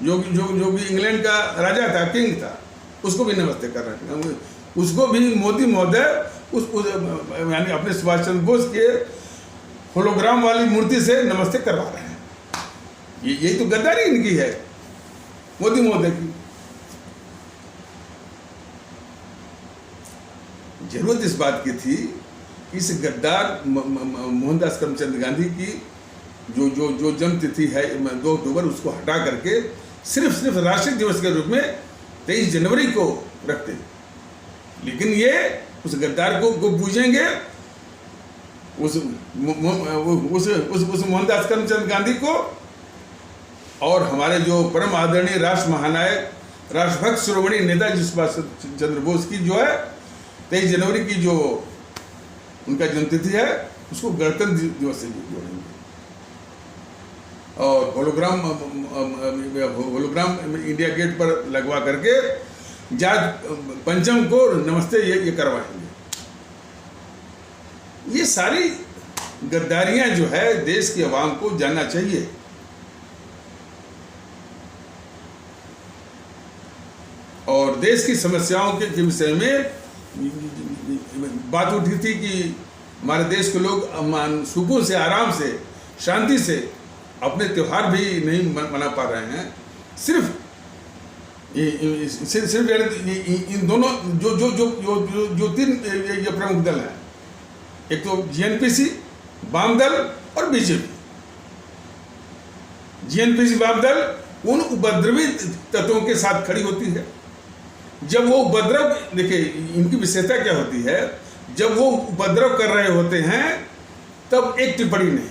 जो कि इंग्लैंड का राजा था, किंग था, उसको भी नमस्ते कर रहे हैं। उसको भी मोदी महोदय उस यानी अपने सुभाष चंद्र बोस के होलोग्राम वाली मूर्ति से नमस्ते करवा रहे हैं। यही तो गद्दारी इनकी है, मोदी महोदय की। जरूरत इस बात की थी, इस गद्दार मोहनदास करमचंद गांधी की जो जन्म तिथि है 2 अक्टूबर, उसको हटा करके सिर्फ राष्ट्रीय दिवस के रूप में 23 जनवरी को रखते हैं। लेकिन ये उस गद्दार को पूजेंगे, उस मोहनदास करमचंद गांधी को, और हमारे जो परम आदरणीय राष्ट्र महानायक, राष्ट्रभक्त शिरोमणि नेताजी सुभाष चंद्र बोस की जो है 23 जनवरी की जो उनका जन्मतिथि है, उसको गणतंत्र दिवस से जोड़ेंगे। और होलोग्राम इंडिया गेट पर लगवा करके जॉर्ज पंचम को नमस्ते ये करवाएंगे। ये सारी गद्दारियां जो है देश की आवाम को जानना चाहिए। और देश की समस्याओं के विषय में बात उठी थी कि हमारे देश के लोग सुकून से, आराम से, शांति से अपने त्योहार भी नहीं मना पा रहे हैं। सिर्फ इन दोनों जो 3 ये प्रमुख दल हैं, एक तो जीएनपीसी, वाम दल और बीजेपी। जीएनपीसी वाम दल उन उपद्रवी तत्वों के साथ खड़ी होती है। जब वो उपद्रव, देखिए इनकी विशेषता क्या होती है, जब वो उपद्रव कर रहे होते हैं तब एक टिप्पणी नहीं,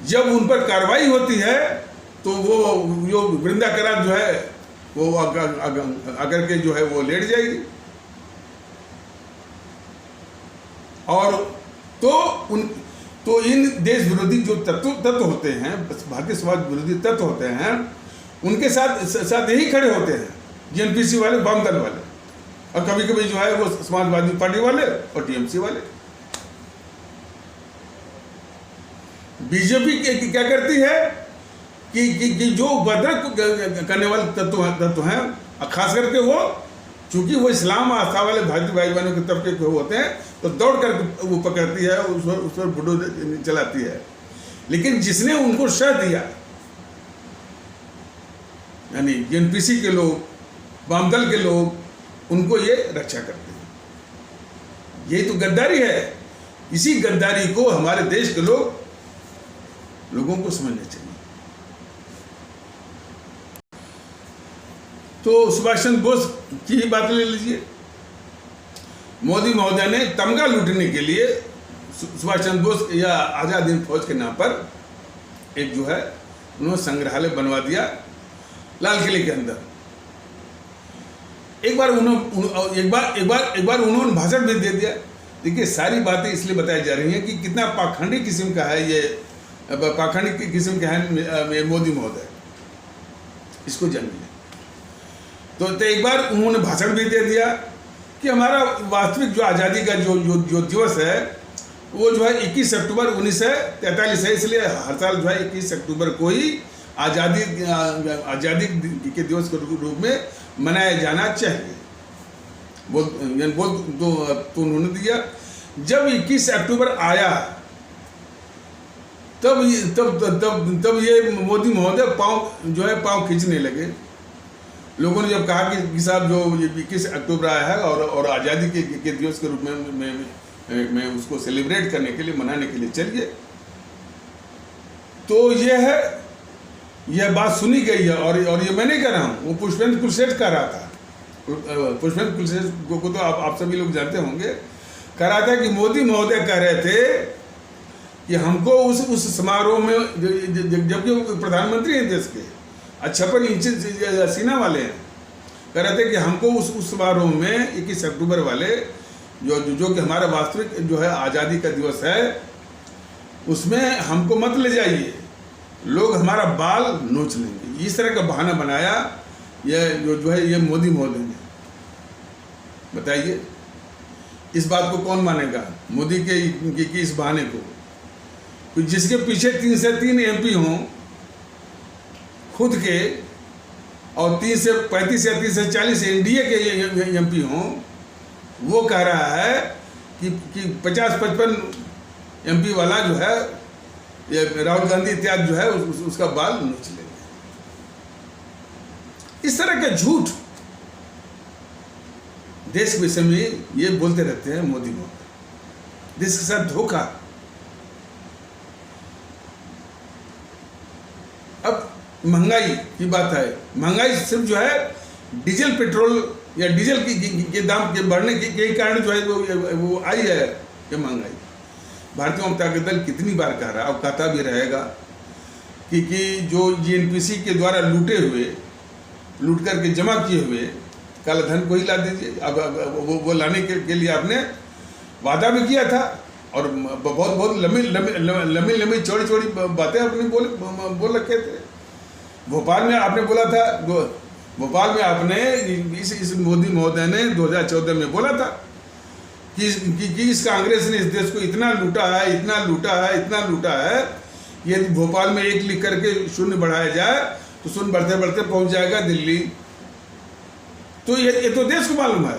जब उन पर कार्रवाई होती है तो वो जो वृंदा करार जो है वो आकर के जो है वो लेट जाएगी। और तो इन देश विरोधी जो तत्व होते हैं, भारतीय समाज विरोधी तत्व होते हैं, उनके साथ यही खड़े होते हैं जीएनपीसी वाले, वाम दल वाले, और कभी कभी जो है वो समाजवादी पार्टी वाले और टीएमसी वाले। बीजेपी क्या करती है कि जो उपद्रव करने वाले तत्व हैं, खास करके वो, चूंकि वो इस्लाम आस्था वाले भारतीय भाई बहनों के तबके के होते हैं, तो दौड़ कर वो पकड़ती है, उस पर बुलडोजर चलाती है। लेकिन जिसने उनको शह दिया, यानी जीएनपीसी के लोग, वामदल के लोग, उनको ये रक्षा करते हैं। यही तो गद्दारी है। इसी गद्दारी को हमारे देश के लोगों को समझना चाहिए। तो सुभाष चंद्र बोस की ही बात ले लीजिए। मोदी महोदय ने तमगा लूटने के लिए सुभाष चंद्र बोस या आजाद हिंद फौज के नाम पर एक जो है उन्होंने संग्रहालय बनवा दिया लाल किले के अंदर। एक बार उन्होंने भाषण भी दे दिया। देखिए, सारी बातें इसलिए बताई जा रही हैं कि कितना पाखंडी किस्म का है ये, पाखंडी किस्म का है मोदी महोदय, इसको जानिए। तो एक बार उन्होंने भाषण भी दे दिया कि हमारा वास्तविक जो आज़ादी का जो दिवस है वो जो है 21 अक्टूबर 1943 है, इसलिए हर साल जो है 21 अक्टूबर को ही आज़ादी के दिवस के रूप में मनाया जाना चाहिए। तो उन्होंने दिया। जब 21 अक्टूबर आया तब ये मोदी महोदय पाँव खींचने लगे। लोगों ने जब कहा कि साहब जो 21 अक्टूबर आया है और आज़ादी के दिवस के रूप में उसको सेलिब्रेट करने के लिए, मनाने के लिए चलिए, तो यह बात सुनी गई है। और ये मैं नहीं कह रहा हूँ, वो पुष्पेंद्र कुलशेठ कह रहा था। पुष्पेंद्र कुलशेठ को तो आप सभी लोग जानते होंगे। कह रहा था कि मोदी महोदय कह रहे थे कि हमको उस समारोह में, जबकि वो प्रधानमंत्री हैं देश के, 56 इंच सीना वाले हैं, कह रहे थे कि हमको उस समारोह में 21 अक्टूबर वाले जो कि हमारा वास्तविक जो है आज़ादी का दिवस है, उसमें हमको मत ले जाइए, लोग हमारा बाल नोच लेंगे। इस तरह का बहाना बनाया ये जो है ये मोदी महोदय ने। बताइए इस बात को कौन मानेगा, मोदी के इस बहाने को? जिसके पीछे 3 से 3 MP हों खुद के, और 30 से 35 या 30 से 40 NDA के MP हों, वो कह रहा है कि 50-55 MP वाला जो है ये राहुल गांधी इत्यादि जो है उसका बाल नोच लेंगे। इस तरह का झूठ देश के विषय में ये बोलते रहते हैं मोदी महोदय। देश के साथ धोखा। अब महंगाई की बात है, महंगाई सिर्फ जो है डीजल पेट्रोल या डीजल के दाम के बढ़ने के कारण जो है वो आई है ये महंगाई। भारतीय जनता दल कितनी बार कह रहा है और कहता भी रहेगा कि जो GNPC के द्वारा लूट करके जमा किए हुए काला धन को ही ला दीजिए। अब वो लाने के लिए आपने वादा भी किया था और बहुत लंबी चौड़ी बातें अपनी बोल रखे थे। भोपाल में आपने बोला था, भोपाल में आपने इस मोदी महोदय ने 2014 में बोला था कि इस कांग्रेस ने इस देश को इतना लूटा है, यदि भोपाल में 1 लिख करके 0 बढ़ाया जाए तो 0 बढ़ते पहुंच जाएगा दिल्ली। तो ये तो देश को मालूम है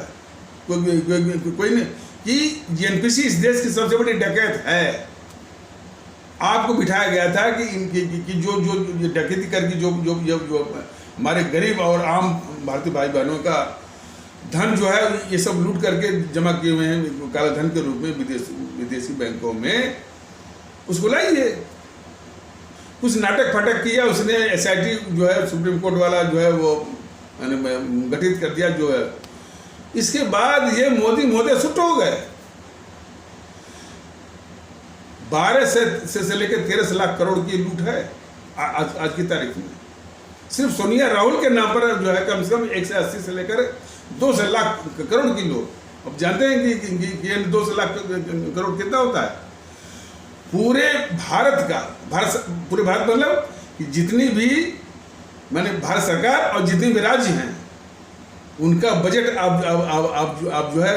कोई नहीं कि GNPC इस देश की सबसे बड़ी डकैत है। आपको बिठाया गया था कि जो डकैती करके जो हमारे गरीब और आम भारतीय भाई बहनों का धन जो है ये सब लूट करके जमा किए हुए हैं काला धन के रूप में विदेशी बैंकों में, उसको लाइए। कुछ नाटक फटक किया उसने, SIT जो है सुप्रीम कोर्ट वाला जो है वो गठित कर दिया जो है। इसके बाद ये मोदी महोदय सुट हो गए। 12 से लेकर 13 लाख करोड़ की लूट है आज की तारीख में। सिर्फ सोनिया राहुल के नाम पर जो है कम से कम 180 से लेकर 200 लाख करोड़ की लूट। अब जानते हैं कि 200 लाख करोड़ कितना होता है? पूरे भारत मतलब कि जितनी भी मैंने भारत सरकार और जितने भी राज्य हैं उनका बजट आप जो है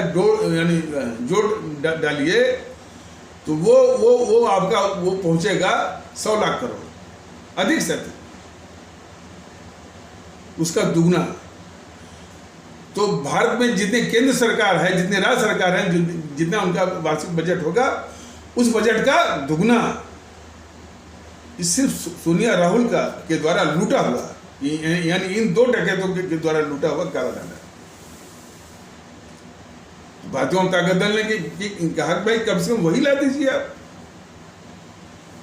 जोड़ डालिए तो वो आपका वो पहुंचेगा 100 लाख करोड़, अधिक से अधिक उसका दुगना। तो भारत में जितने केंद्र सरकार है, जितने राज्य सरकार हैं, जितना उनका वार्षिक बजट होगा उस बजट का दुगना सिर्फ सोनिया राहुल के द्वारा लूटा हुआ, यानी इन 2 डकैतों के द्वारा लूटा हुआ काला धन है। भारतीय जनता दल ने कहा भाई कम से कम वही ला दीजिए आप,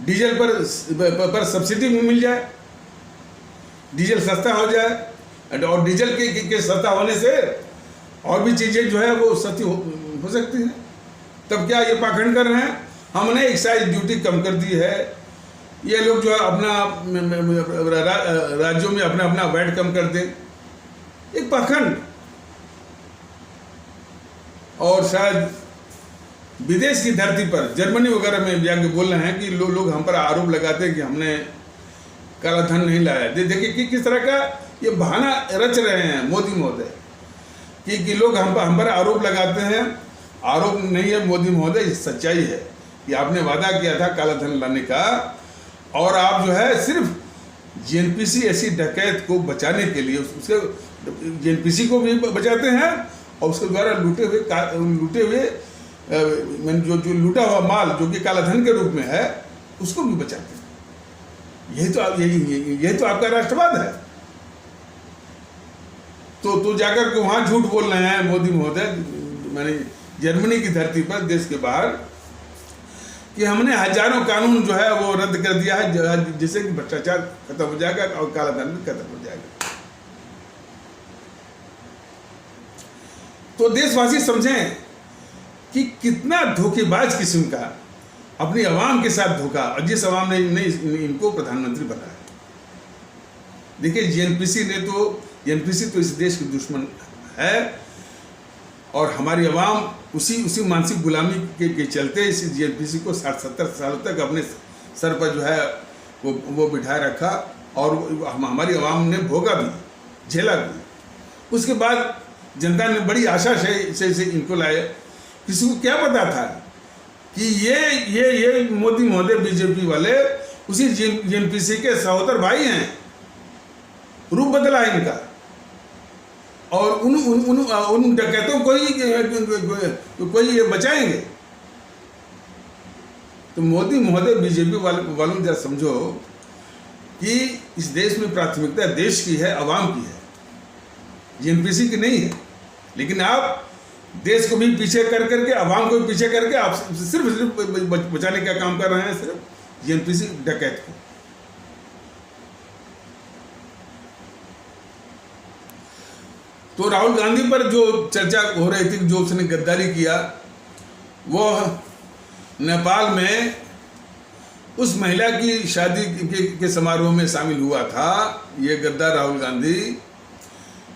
डीजल पर सब्सिडी में मिल जाए, डीजल सस्ता हो जाए और डीजल के सस्ता होने से और भी चीज़ें जो है वो सस्ती हो सकती हैं। तब क्या ये पाखंड कर रहे हैं? हमने एक्साइज ड्यूटी कम कर दी है, ये लोग जो है अपना राज्यों में अपना वैट कम कर दें, एक पाखंड। और शायद विदेश की धरती पर जर्मनी वगैरह में जाके बोल रहे हैं कि लोग हम पर आरोप लगाते हैं कि हमने काला धन नहीं लाया। देखिए कि किस तरह का ये बहाना रच रहे हैं मोदी महोदय कि लोग हम पर आरोप लगाते हैं। आरोप नहीं है मोदी महोदय, ये सच्चाई है कि आपने वादा किया था काला धन लाने का, और आप जो है सिर्फ GNPC ऐसी डकैत को बचाने के लिए उसके GNPC को भी बचाते हैं और उसके द्वारा लूटे हुए जो लूटा हुआ माल जो कि काला धन के रूप में है उसको भी बचाते हैं। यही तो आपका राष्ट्रवाद है। तो जाकर के वहां झूठ बोल रहे हैं मोदी महोदय, मैंने जर्मनी की धरती पर, देश के बाहर, कि हमने हजारों कानून जो है वो रद्द कर दिया है जिससे कि भ्रष्टाचार खत्म हो जाएगा और काला धन भी खत्म हो जाएगा। तो देशवासी समझें कि कितना धोखेबाज किस्म का अपनी आवाम के साथ धोखा, और जिस आवाम ने इनको प्रधानमंत्री बनाया। देखिए जेएनपीसी तो इस देश की दुश्मन है, और हमारी आवाम उसी मानसिक गुलामी के चलते इस जेएनपीसी को 60-70 सालों तक अपने सर पर जो है वो बिठाए रखा, और हमारी आवाम ने भोगा भी, झेला भी। उसके बाद जनता ने बड़ी आशा से इनको लाए। किसी को क्या पता था कि ये मोदी महोदय बीजेपी वाले उसी जेएनपीसी के सहोदर भाई हैं। रूप बदला है इनका, और उन डकैतों को ये बचाएंगे। तो मोदी महोदय बीजेपी वालों जरा समझो कि इस देश में प्राथमिकता देश की है, आवाम की है, जेएनपीसी की नहीं है। लेकिन आप देश को भी पीछे करके, आवाम को भी पीछे करके आप सिर्फ बचाने का काम कर रहे हैं, सिर्फ जेएनपीसी डकैत को। तो राहुल गांधी पर जो चर्चा हो रही थी, जो उसने गद्दारी किया, वो नेपाल में उस महिला की शादी के समारोह में शामिल हुआ था। ये गद्दार राहुल गांधी,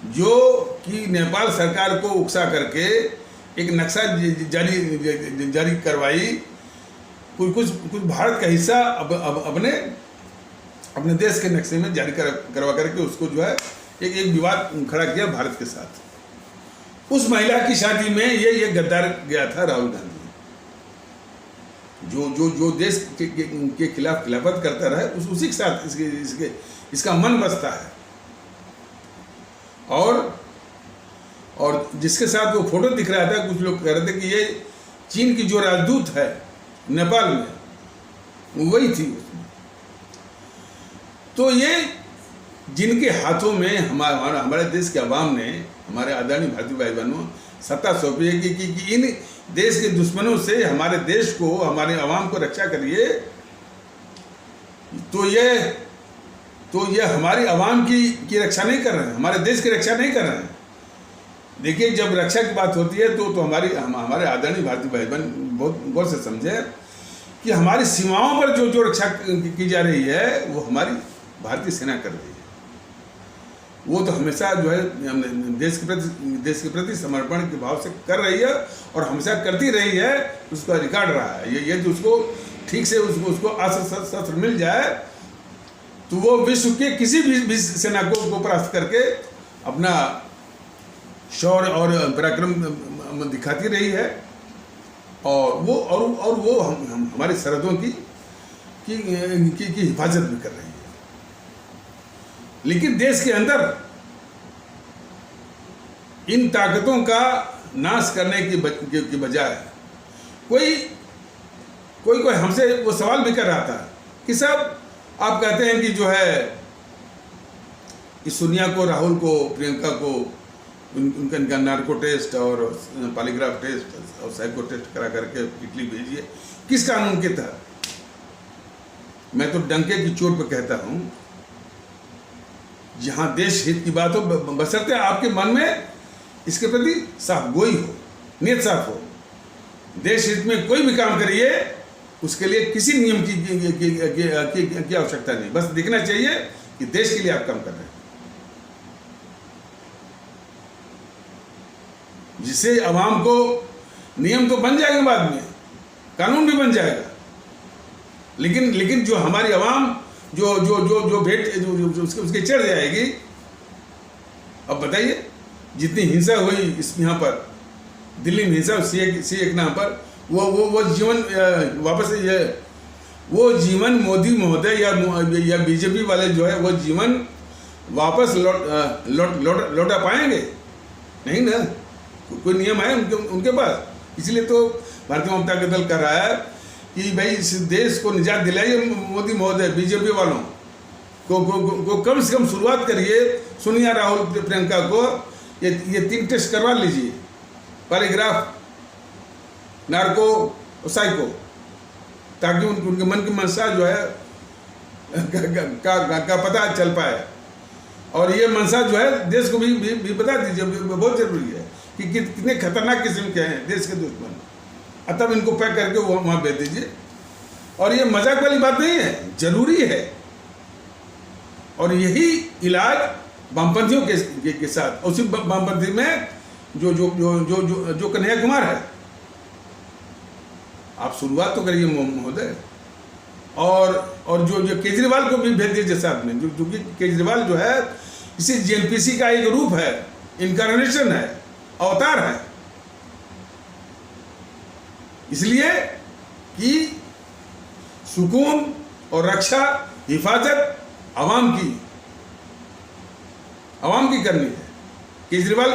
जो कि नेपाल सरकार को उकसा करके एक नक्शा जारी करवाई, कुछ भारत का हिस्सा अपने देश के नक्शे में जारी करवा करके उसको जो है एक विवाद खड़ा किया भारत के साथ। उस महिला की शादी में ये गद्दार गया था राहुल गांधी, जो देश के खिलाफ खिलाफत करता रहे, उसी के साथ इसका मन बसता है। और जिसके साथ वो फोटो दिख रहा था, कुछ लोग कह रहे थे कि ये चीन की जो राजदूत है नेपाल में, वही थी उसमें। तो ये जिनके हाथों में हमारे देश के अवाम ने, हमारे आदरणीय भारतीय भाई बहनों, सत्ता सौंपी है कि इन देश के दुश्मनों से हमारे देश को, हमारे अवाम को रक्षा करिए, तो ये हमारी आवाम की रक्षा नहीं कर रहे हैं, हमारे देश की रक्षा नहीं कर रहे हैं। देखिए, जब रक्षा की बात होती है तो हमारे आदरणीय भारतीय भाई बहन बहुत गौर से समझे कि हमारी सीमाओं पर जो रक्षा की जा रही है, वो हमारी भारतीय सेना कर रही है। वो तो हमेशा जो है देश के प्रति समर्पण के भाव से कर रही है, और हमेशा करती रही है। उसका रिकॉर्ड रहा है। ये उसको ठीक से उसको अस्त्र शस्त्र मिल जाए, तो वो विश्व के किसी भी सेना को परास्त करके अपना शौर्य और पराक्रम दिखाती रही है, और वो हमारी सरहदों की हिफाजत भी कर रही है। लेकिन देश के अंदर इन ताकतों का नाश करने की बजाय कोई हमसे वो सवाल भी कर रहा था कि साहब, आप कहते हैं कि जो है इस सोनिया को, राहुल को, प्रियंका को उनका नार्को टेस्ट और पॉलीग्राफ टेस्ट और साइको टेस्ट करा करके इटली भेजिए, किस कानून के तहत? मैं तो डंके की चोट पर कहता हूं, जहां देश हित की बात हो, बशर्ते आपके मन में इसके प्रति साफ गोई हो, नियत साफ हो। देश हित में कोई भी काम करिए, उसके लिए किसी नियम की आवश्यकता नहीं, बस दिखना चाहिए कि देश के लिए आप काम कर रहे हैं, जिससे आवाम को नियम तो बन जाएंगे, बाद में कानून भी बन जाएगा। लेकिन जो हमारी आवाम जो भेंट उसके चढ़ जाएगी। अब बताइए, जितनी हिंसा हुई यहाँ पर दिल्ली में, हिंसा सी एक नाम पर, वो जीवन वापस वो जीवन मोदी महोदय या बीजेपी वाले जो है वो जीवन वापस लौटा पाएंगे? नहीं ना, कोई नियम है उनके पास। इसलिए तो भारतीय जनता पार्टी दल कर रहा है कि भाई इस देश को निजात दिलाइए, मोदी महोदय, बीजेपी वालों को कम से कम शुरुआत करिए। सोनिया, राहुल, प्रियंका को ये 3 टेस्ट करवा लीजिए, पॉलीग्राफ, नार्को और साइको, ताकि उनके मन की मंशा जो है का पता चल पाए। और ये मंशा जो है देश को भी बता दीजिए, बहुत जरूरी है कि कितने खतरनाक किस्म के हैं देश के दुश्मन। तब इनको पैक करके वहाँ भेज दीजिए, और ये मजाक वाली बात नहीं है, जरूरी है। और यही इलाज वामपंथियों के साथ, उसी वामपंथी में जो जो जो जो जो, जो कन्हैया कुमार है, आप शुरुआत तो करिए महोदय। और जो केजरीवाल को भी भेज दीजिए साथ में, जो कि केजरीवाल जो है इसी जेएनपीसी का एक रूप है, इनकारनेशन है, अवतार है। इसलिए कि सुकून और रक्षा, हिफाजत आवाम की करनी है। केजरीवाल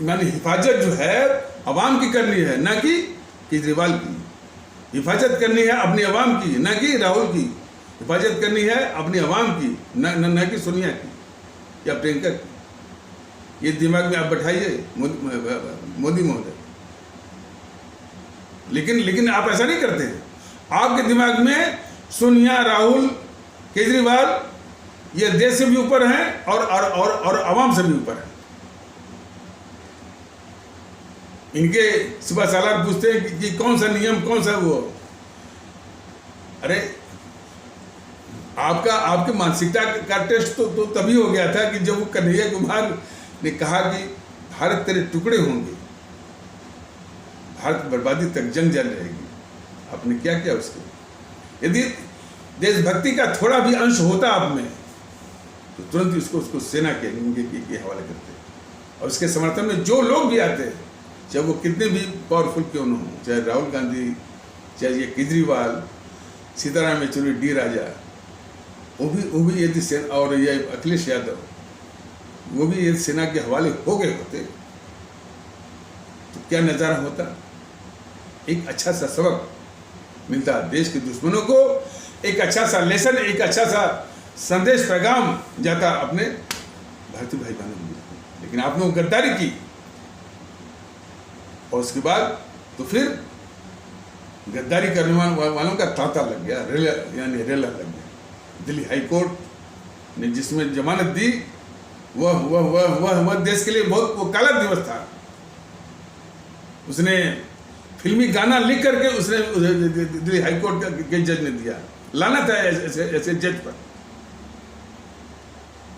माने हिफाजत जो है आवाम की करनी है, ना कि केजरीवाल की। हिफाजत करनी है अपनी आवाम की, ना कि राहुल की। हिफाजत करनी है अपनी आवाम की, ना कि सोनिया की या प्रियंका की। ये दिमाग में आप बैठाइए मोदी महोदय। लेकिन आप ऐसा नहीं करते हैं। आपके दिमाग में सोनिया, राहुल, केजरीवाल ये देश से भी ऊपर हैं और आवाम से भी ऊपर हैं। इनके सुबह सालार पूछते हैं कि कौन सा नियम, कौन सा वो। अरे आपकी मानसिकता का टेस्ट तो तभी हो गया था कि जब वो कन्हैया कुमार ने कहा कि भारत तेरे टुकड़े होंगे, भारत बर्बादी तक जंग जारी रहेगी। आपने क्या किया उसको? यदि देशभक्ति का थोड़ा भी अंश होता आप में तो तुरंत उसको सेना के हवाले करते। और उसके समर्थन में जो लोग भी आते हैं, चाहे वो कितने भी पावरफुल क्यों न हो, चाहे राहुल गांधी, चाहे ये केजरीवाल, सीताराम येचुरी, डी राजा, वो भी यदि सेना, और ये अखिलेश यादव, वो भी यदि सेना के हवाले हो गए होते तो क्या नज़ारा होता। एक अच्छा सा सबक मिलता देश के दुश्मनों को, एक अच्छा सा लेसन, एक अच्छा सा संदेश, पैगाम जाता अपने भारतीय भाई बहनों को। लेकिन आपने वो गद्दारी की और उसके बाद तो फिर गद्दारी करने वालों का तांता लग गया, रेला लग गया। दिल्ली हाई कोर्ट ने जिसमें जमानत दी वह देश के लिए बहुत वो काला दिवस था। उसने फिल्मी गाना लिख करके उसने दिल्ली हाई कोर्ट के जज ने दिया। लानत है ऐसे जज पर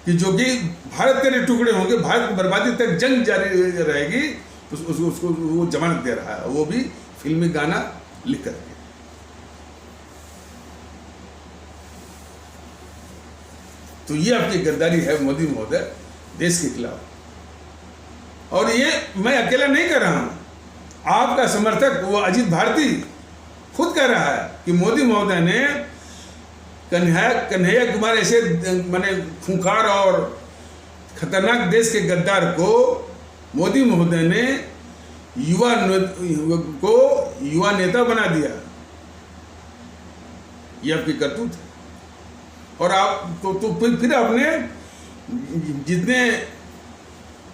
कि जो कि भारत तेरे टुकड़े होंगे, भारत की बर्बादी तक जंग जारी रहेगी, उसको वो जमानत दे रहा है, वो भी फिल्मी गाना लिख करके। तो ये आपकी गद्दारी है मोदी महोदय देश के खिलाफ। और ये मैं अकेला नहीं कर रहा हूं, आपका समर्थक वो अजीत भारती खुद कह रहा है कि मोदी महोदय ने कन्हैया कुमार ऐसे माने खूंखार और खतरनाक देश के गद्दार को मोदी महोदय ने युवा नेता बना दिया। ये आपकी करतूत है। और आप तो फिर आपने जितने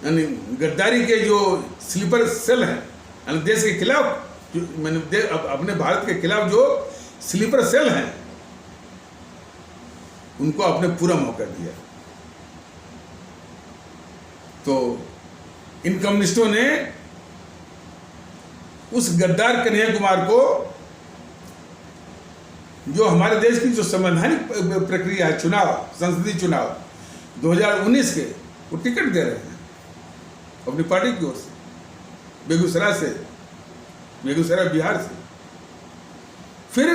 यानी गद्दारी के जो स्लीपर सेल हैं, यानी देश के खिलाफ मैंने अपने भारत के खिलाफ जो स्लीपर सेल हैं, उनको आपने पूरा मौका दिया। तो इन कम्युनिस्टों ने उस गद्दार कन्हैया कुमार को, जो हमारे देश की जो संवैधानिक प्रक्रिया है, चुनाव, संसदीय चुनाव 2019 के, वो टिकट दे रहे हैं अपनी पार्टी की ओर से, बेगूसराय बिहार से। फिर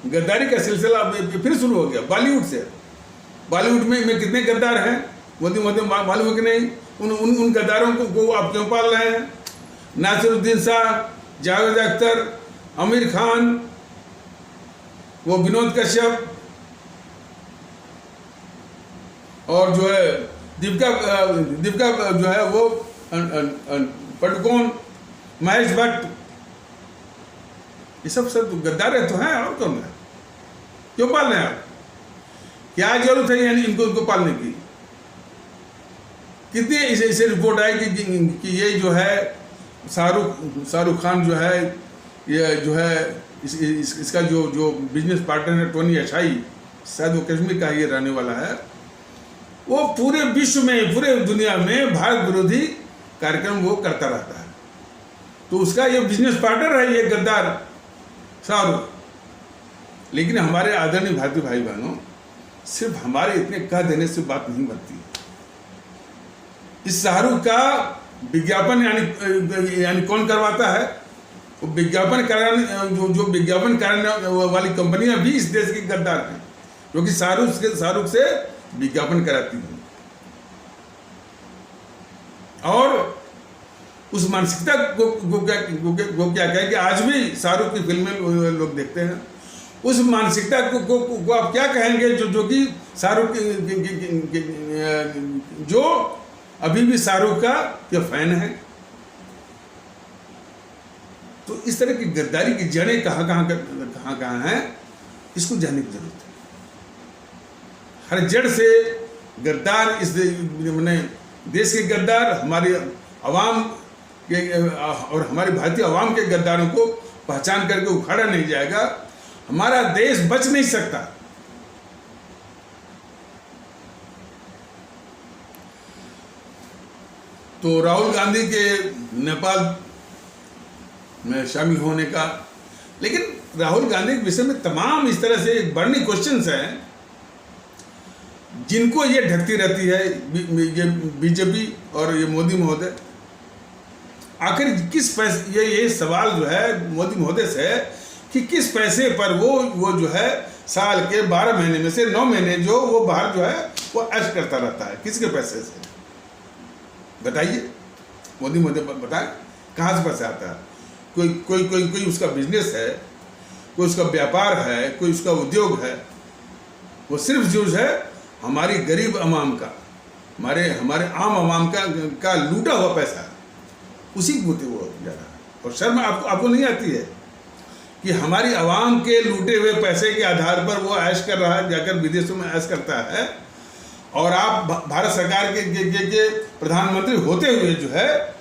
गद्दारी का सिलसिला फिर शुरू हो गया बॉलीवुड से। बॉलीवुड में कितने गद्दार हैं मोदी मालूम है कि नहीं? उन गद्दारों को आप क्यों पाल रहे हैं? नासिरुद्दीन शाह, जावेद अख्तर, आमिर खान, वो विनोद कश्यप, और जो है दीपिका जो है वो पडुकोन, महेश भट्ट, ये सब गद्दार तो हैं। और कौन है? क्यों पाल रहे हैं आप? क्या जरूरत है यानी इनको पालने की? कितनी ऐसे रिपोर्ट आई कि ये जो है शाहरुख खान जो है, ये जो है इसका जो बिजनेस पार्टनर है टोनी अशाई, शायद वो कश्मीर का ये रहने वाला है, वो पूरे विश्व में, पूरे दुनिया में भारत विरोधी कार्यक्रम वो करता रहता है। तो उसका ये बिजनेस पार्टनर है ये गद्दार शाहरुख। लेकिन हमारे आदरणीय भारतीय भाई बहनों, सिर्फ हमारे इतने कह देने से बात नहीं बनती। इस शाहरुख का विज्ञापन यानी कौन करवाता है? वो विज्ञापन कराने जो विज्ञापन कराने वाली कंपनियां भी इस देश की गद्दार हैं, जो कि शाहरुख से विज्ञापन कराती हैं। और उस मानसिकता को क्या कहें कि आज भी शाहरुख की फिल्में लोग देखते हैं। उस मानसिकता को आप क्या कहेंगे जो कि शाहरुख जो अभी भी शाहरुख का फैन है? तो इस तरह की गद्दारी की जड़ें कहाँ हैं, इसको जानने की जरूरत है। हर जड़ से गद्दार इस देश के गद्दार, हमारी अवाम के और हमारी भारतीय अवाम के गद्दारों को पहचान करके उखाड़ा नहीं जाएगा, हमारा देश बच नहीं सकता। तो राहुल गांधी के नेपाल में शामिल होने का, लेकिन राहुल गांधी के विषय में तमाम इस तरह से बर्निंग क्वेश्चंस हैं जिनको ये ढकती रहती है ये बीजेपी और ये मोदी महोदय। आखिर किस पैसे, ये सवाल जो है मोदी महोदय से है कि किस पैसे पर वो जो है साल के 12 महीने में से 9 महीने जो वो बाहर जो है वो ऐश करता रहता है, किसके पैसे से? बताइए, मोदी महोदय बताएं कहाँ से पैसा आता है? कोई उसका बिजनेस है, कोई उसका व्यापार है, कोई उसका उद्योग है। वो सिर्फ जो है हमारी गरीब अवाम का, हमारे आम अवाम का लूटा हुआ पैसा है, उसी को वो जा रहा है। और शर्म आपको नहीं आती है कि हमारी आवाम के लूटे हुए पैसे के आधार पर वो ऐश कर रहा है, जाकर विदेशों में ऐश करता है, और आप भारत सरकार के प्रधानमंत्री होते हुए जो है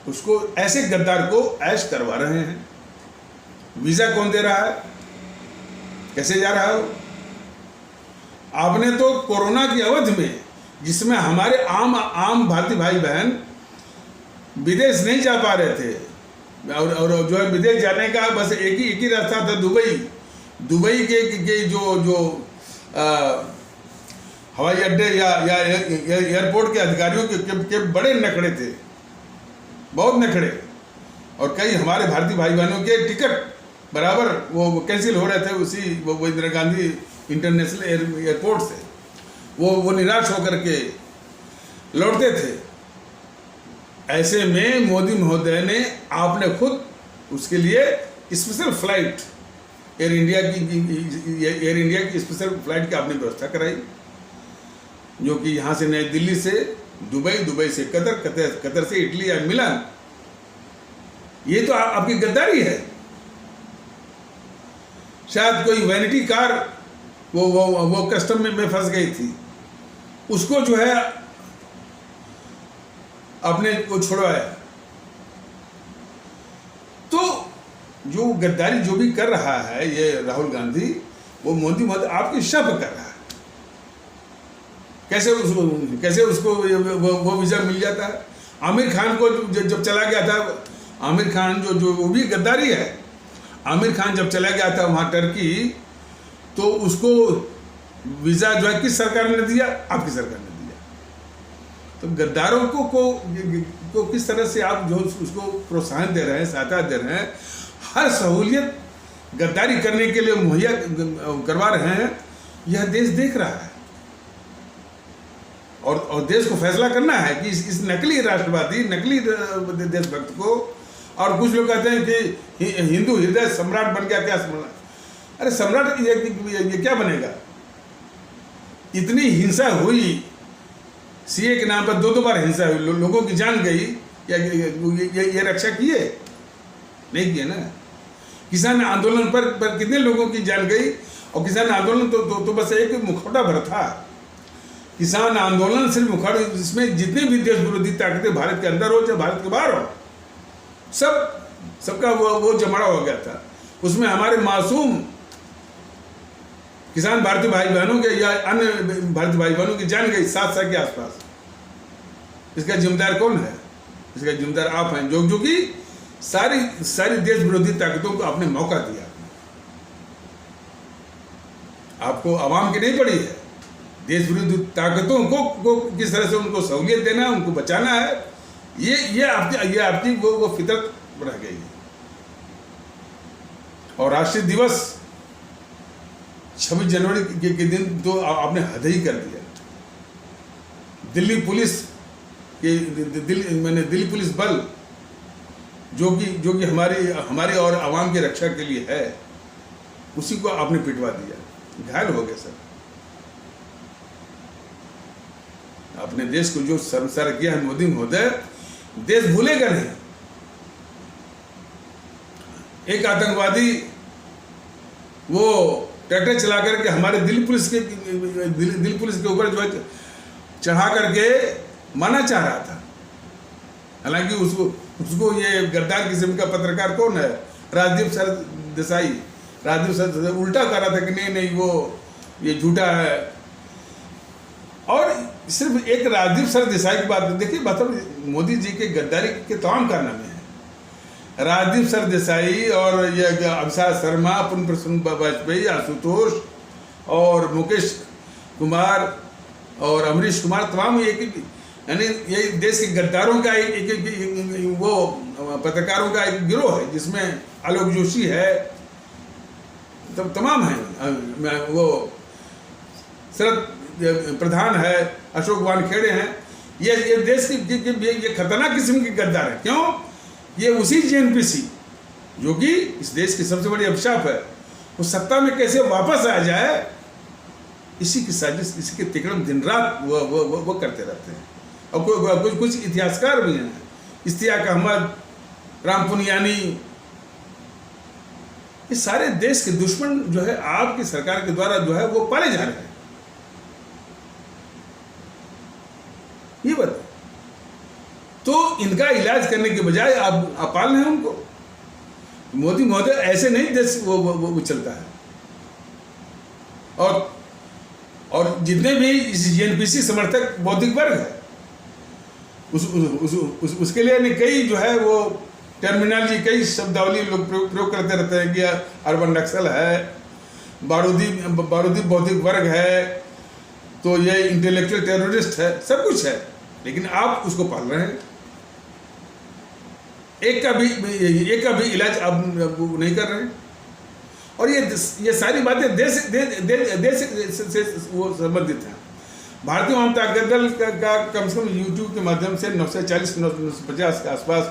उसको ऐसे गद्दार को ऐश करवा रहे हैं। वीजा कौन दे रहा है? कैसे जा रहा है वो? आपने तो कोरोना की अवधि में, जिसमें हमारे आम भारतीय भाई बहन विदेश नहीं जा पा रहे थे, और जो है विदेश जाने का बस एक ही रास्ता था, दुबई के जो हवाई अड्डे या एयरपोर्ट के अधिकारियों के बड़े नखड़े थे, बहुत नखड़े। और कई हमारे भारतीय भाई बहनों के टिकट बराबर वो कैंसिल हो रहे थे उसी वो इंदिरा गांधी इंटरनेशनल एयरपोर्ट से। वो निराश होकर के लौटते थे। ऐसे में मोदी महोदय ने आपने खुद उसके लिए स्पेशल फ्लाइट एयर इंडिया की स्पेशल फ्लाइट की आपने व्यवस्था कराई, जो कि यहाँ से नई दिल्ली से दुबई से कतर से इटली या मिलान। ये तो आपकी गद्दारी है। शायद कोई वैनिटी कार वो कस्टम में फंस गई थी, उसको जो है आपने वो छुड़वाया। तो जो गद्दारी जो भी कर रहा है ये राहुल गांधी, वो मोदी महोदय आपकी शप कर रहा है। कैसे उसको वो वीजा मिल जाता है? आमिर खान को जब चला गया था, आमिर खान जो वो भी गद्दारी है। आमिर खान जब चला गया था वहाँ टर्की, तो उसको वीजा जो है किस सरकार ने दिया? आपकी सरकार ने दिया। तो गद्दारों को किस तरह से आप जो उसको प्रोत्साहन दे रहे हैं, सहायता दे रहे हैं, हर सहूलियत गद्दारी करने के लिए मुहैया करवा रहे हैं, यह देश देख रहा है। और देश को फैसला करना है कि इस नकली राष्ट्रवादी, नकली देशभक्त को। और कुछ लोग कहते हैं कि हिंदू हृदय सम्राट बन गया। क्या सम्राट? अरे सम्राट ये क्या बनेगा? इतनी हिंसा हुई, सीए के नाम पर दो बार हिंसा हुई, लोगों की जान गई, या ये रक्षा किए? नहीं किए ना। किसान आंदोलन पर कितने लोगों की जान गई? और किसान आंदोलन तो बस एक मुखौटा भर था। किसान आंदोलन सिर्फ मुखौटा, जिसमें जितने भी देश विरोधी ताकतें भारत के अंदर हो चाहे भारत के बाहर हो, सबका वो जमाड़ा हो गया था। उसमें हमारे मासूम किसान भारतीय भाई बहनों के या अन्य भारतीय भाई बहनों की जान गई 7 साल के आसपास। इसका जिम्मेदार कौन है? इसका जिम्मेदार आप हैं, जो कि सारी देश विरोधी ताकतों को आपने मौका दिया। आपको आवाम की नहीं पड़ी है। देश विरुद्ध ताकतों को किस तरह से उनको सहूलियत देना, उनको बचाना है, ये आपकी वो फितरत रह गई है। और राष्ट्रीय दिवस 26 जनवरी के दिन तो आपने हद ही कर दिया। दिल्ली पुलिस के दिल्ली पुलिस बल जो कि हमारी और आवाम की रक्षा के लिए है, उसी को आपने पिटवा दिया, घायल हो गए सर। अपने देश को जो शर्मसार किया है मोदी महोदय, देश भूलेगा नहीं। एक आतंकवादी वो ट्रैक्टर चला करके हमारे दिल्ली पुलिस के ऊपर जो है चढ़ा करके मारना चाह रहा था। हालांकि उसको ये गद्दार किस्म का पत्रकार कौन है, राजदीप सरदेसाई उल्टा कर रहा था कि नहीं वो ये झूठा है। और सिर्फ एक राजदीप सरदेसाई की बात देखिए, मतलब मोदी जी के गद्दारी के तमाम कारनामे हैं। राजदीप सरदेसाई और ये अभिषेक शर्मा, पुण्य प्रसून वाजपेयी, आशुतोष और मुकेश कुमार और अमरीश कुमार, तमाम यानी ये देश के गद्दारों का वो पत्रकारों का एक गिरोह है, जिसमें आलोक जोशी है, तमाम हैं, वो शरद प्रधान है, अशोक वानखेड़े हैं। ये देश की ये खतरनाक किस्म के गद्दार है। क्यों? ये उसी जेएनपीसी जो कि इस देश की सबसे बड़ी अभिशाप है, वो सत्ता में कैसे वापस आ जाए, इसी की साजिश, इसी के तिकड़म दिन रात वो करते रहते हैं। और कुछ इतिहासकार भी हैं, इश्तियाक अहमद, राम पुनियानी, ये सारे देश के दुश्मन जो है आपकी सरकार के द्वारा जो है वो पाले जा रहे हैं। ये बता, तो इनका इलाज करने के बजाय आप पाल रहे हैं उनको। मोदी महोदय ऐसे नहीं देश वो चलता है। और जितने भी इस जेएनपीसी समर्थक बौद्धिक वर्ग है, उसके लिए कई जो है वो टर्मिनोलॉजी, कई शब्दावली लोग प्रयोग करते रहते हैं कि अर्बन नक्सल है, बारूदी बौद्धिक वर्ग है, तो ये इंटेलेक्चुअल टेररिस्ट है, सब कुछ है, लेकिन आप उसको पाल रहे हैं। एक का भी इलाज आप नहीं कर रहे हैं। और ये सारी बातें देश से वो संबंधित हैं। भारतीय जनता दल का कम से कम यूट्यूब के माध्यम से 940-950 के आसपास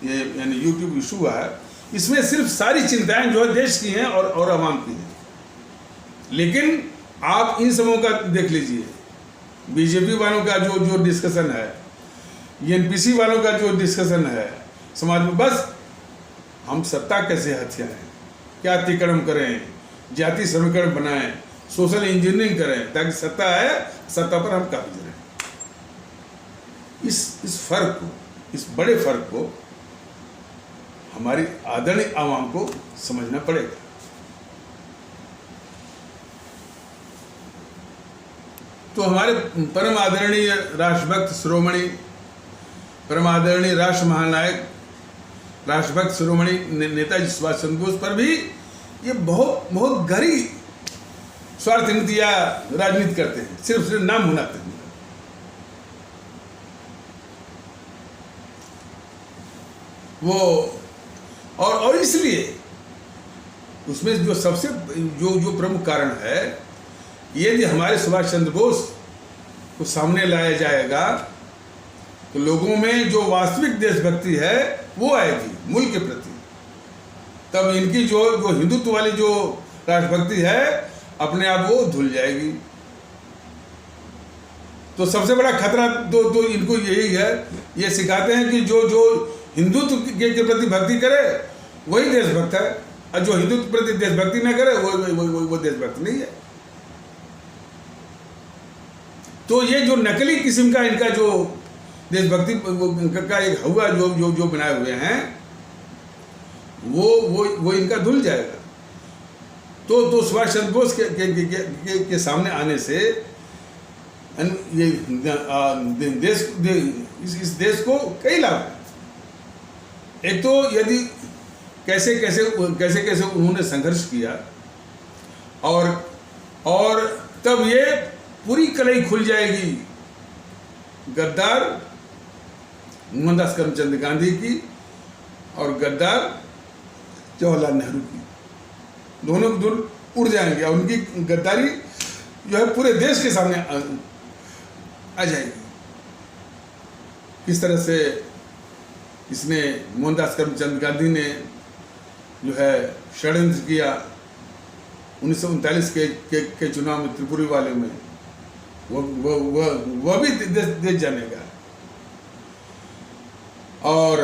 ये यानी यूट्यूब इशू हुआ है। इसमें सिर्फ सारी चिंताएं जो है देश की हैं और आवाम की हैं। लेकिन आप इन समूह का देख लीजिए, बीजेपी वालों का जो डिस्कशन है, एनपीसी वालों का जो डिस्कशन है समाज में, बस हम सत्ता कैसे हथियाएं, क्या अतिक्रमण करें, जाति समीकरण बनाएं, सोशल इंजीनियरिंग करें, ताकि सत्ता आए, सत्ता पर हम काबिज रहें। इस फर्क को, इस बड़े फर्क को हमारी आदरणीय आवाम को समझना पड़ेगा। तो हमारे परम आदरणीय राष्ट्रभक्त शिरोमणि, परम आदरणीय राष्ट्र महानायक, राष्ट्रभक्त शिरोमणि नेताजी सुभाष चंद्र बोस पर भी ये बहुत गहरी स्वार्थ नीतियां राजनीति करते हैं, सिर्फ नाम बनाते हैं। वो और इसलिए उसमें जो सबसे जो प्रमुख कारण है, यदि हमारे सुभाष चंद्र बोस को सामने लाया जाएगा तो लोगों में जो वास्तविक देशभक्ति है वो आएगी मुल्क के प्रति। तब इनकी जो हिंदुत्व वाली जो राष्ट्रभक्ति है अपने आप वो धुल जाएगी। तो सबसे बड़ा खतरा तो इनको यही है, ये सिखाते हैं कि जो हिंदुत्व के प्रति भक्ति करे वही देशभक्त है, और जो हिंदुत्व के प्रति देशभक्ति न करे वो देशभक्त नहीं है। तो ये जो नकली किस्म का इनका जो देशभक्ति का एक हवा जो बनाए हुए हैं वो इनका धुल जाएगा। तो सुभाष चंद्र बोस के सामने आने से ये इस देश को कई लाभ है। एक तो यदि कैसे उन्होंने संघर्ष किया और और तब ये पूरी कलई खुल जाएगी गद्दार मोहनदास करमचंद गांधी की और गद्दार जवाहरलाल नेहरू की। दोनों उड़ जाएंगे और उनकी गद्दारी जो है पूरे देश के सामने आ जाएगी। किस तरह से इसने मोहनदास करमचंद गांधी ने जो है षड्यंत्र किया 1939 के चुनाव में, त्रिपुरी वाले में, वो भी देश जानेगा। और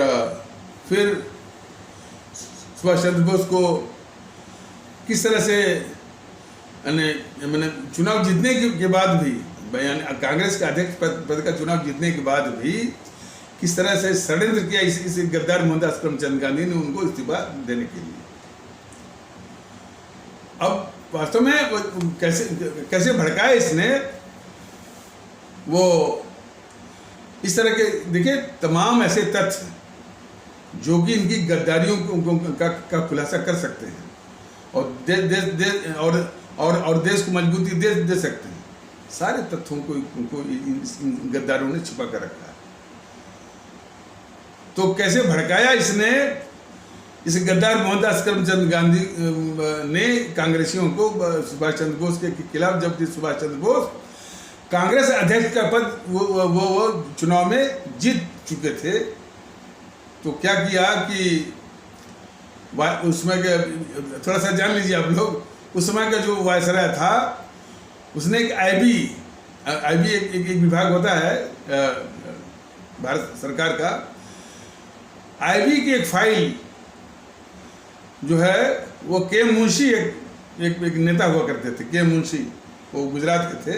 फिर सुभाष चंद्र बोस को किस तरह से मैंने चुनाव जीतने के बाद भी, कांग्रेस के अध्यक्ष पद का चुनाव जीतने के बाद भी किस तरह से षड्यंत्र किया इस गद्दार मोहनदास करमचंद गांधी ने उनको इस्तीफा देने के लिए। अब वास्तव में कैसे भड़काया इसने, वो इस तरह के देखिए तमाम ऐसे तथ्य जो कि इनकी गद्दारियों का खुलासा कर सकते हैं और देश को मजबूती दे सकते हैं। सारे तथ्यों को इन गद्दारों ने छिपा कर रखा है। तो कैसे भड़काया इसने, इस गद्दार मोहनदास करमचंद गांधी ने कांग्रेसियों को सुभाष चंद्र बोस के खिलाफ, जबकि सुभाष चंद्र बोस कांग्रेस अध्यक्ष का पद वो चुनाव में जीत चुके थे। तो क्या किया कि उसमें थोड़ा सा जान लीजिए आप लोग, उस समय का जो वायसराय था उसने एक आईबी एक विभाग होता है भारत सरकार का, आईबी की एक फाइल जो है वो के मुंशी एक नेता हुआ करते थे, के मुंशी, वो गुजरात के थे।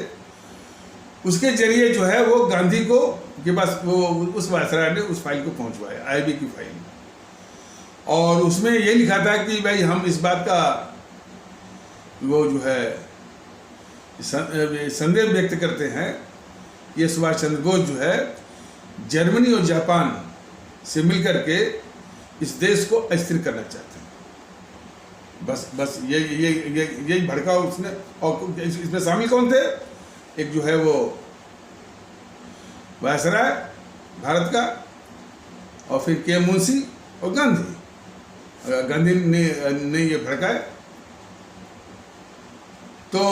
उसके जरिए जो है वो गांधी को के पास वो उस वायसराय ने उस फाइल को पहुंचवाया, आईबी की फाइल, और उसमें ये लिखा था कि भाई हम इस बात का वो जो है संदेह व्यक्त करते हैं कि सुभाष चंद्र बोस जो है जर्मनी और जापान से मिलकर के इस देश को अस्थिर करना चाहते हैं। बस ये भड़का उसने। और इसमें शामिल कौन थे, एक जो है वो वायसराय भारत का, और फिर के मुंशी और गांधी ने ये भड़काया। तो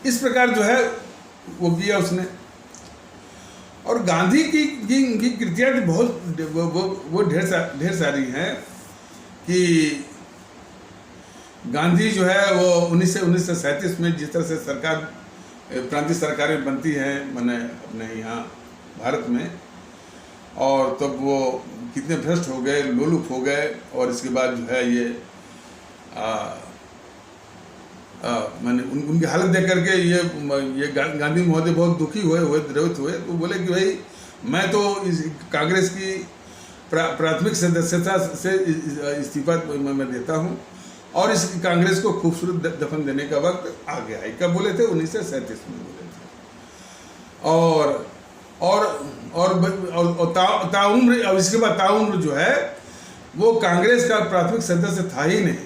इस प्रकार जो है वो किया उसने। और गांधी की कृतियाँ बहुत वो ढेर सारी हैं कि गांधी जो है वो 1937 में जिस तरह से सरकार, प्रांतीय सरकारें बनती हैं मैंने अपने यहाँ भारत में, और तब वो कितने भ्रष्ट हो गए, लोलुप हो गए, और इसके बाद जो है ये मैंने उनकी हालत देख करके ये गांधी महोदय बहुत दुखी हुए द्रवित हुए। तो बोले कि भाई मैं तो इस कांग्रेस की प्राथमिक सदस्यता से इस्तीफा मैं देता हूँ और इस कांग्रेस को खूबसूरत दफन देने का वक्त आ गया है। कब बोले थे? 1937 में बोले थे। और ताउम्र, और इसके बाद ताउम्र जो है वो कांग्रेस का प्राथमिक सदस्य था ही नहीं,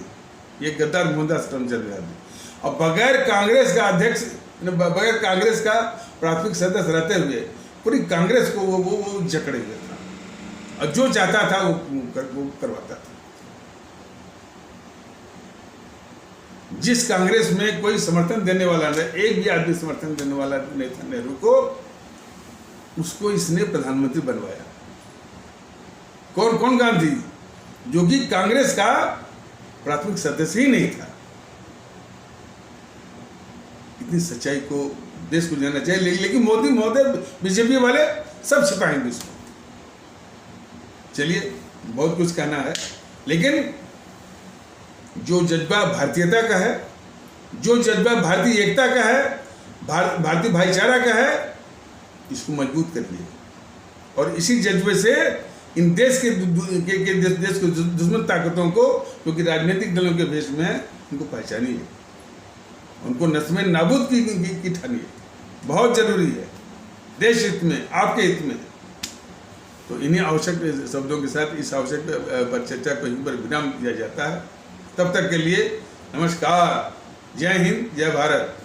ये गद्दार मोहनदास करमचंद गांधी। और बगैर कांग्रेस का अध्यक्ष, बगैर कांग्रेस का प्राथमिक सदस्य रहते हुए पूरी कांग्रेस को वो जकड़े हुए था, और जो चाहता था वो करवाता था। जिस कांग्रेस में कोई समर्थन देने वाला नहीं, एक भी आदमी समर्थन देने वाला नहीं था नेहरू को, उसको इसने प्रधानमंत्री बनवाया। कौन? गांधी, जो कि कांग्रेस का प्राथमिक सदस्य ही नहीं था। इतनी सच्चाई को देश को जानना चाहिए, लेकिन मोदी महोदय, बीजेपी वाले सब छिपाएंगे इसको। चलिए, बहुत कुछ कहना है, लेकिन जो जज्बा भारतीयता का है, जो जज्बा भारतीय एकता का है, भारतीय भाईचारा का है, इसको मजबूत करिए। और इसी जज्बे से इन देश के दुश्मन ताकतों को, क्योंकि राजनीतिक दलों के भेष में है, उनको पहचानिए, उनको नस्ल में नाबूद की ठानिए। बहुत जरूरी है, देश हित में, आपके हित में। तो इन्हीं आवश्यक शब्दों के साथ इस आवश्यक पर चर्चा को यहीं पर विराम दिया जाता है। तब तक के लिए नमस्कार। जय हिंद, जय भारत।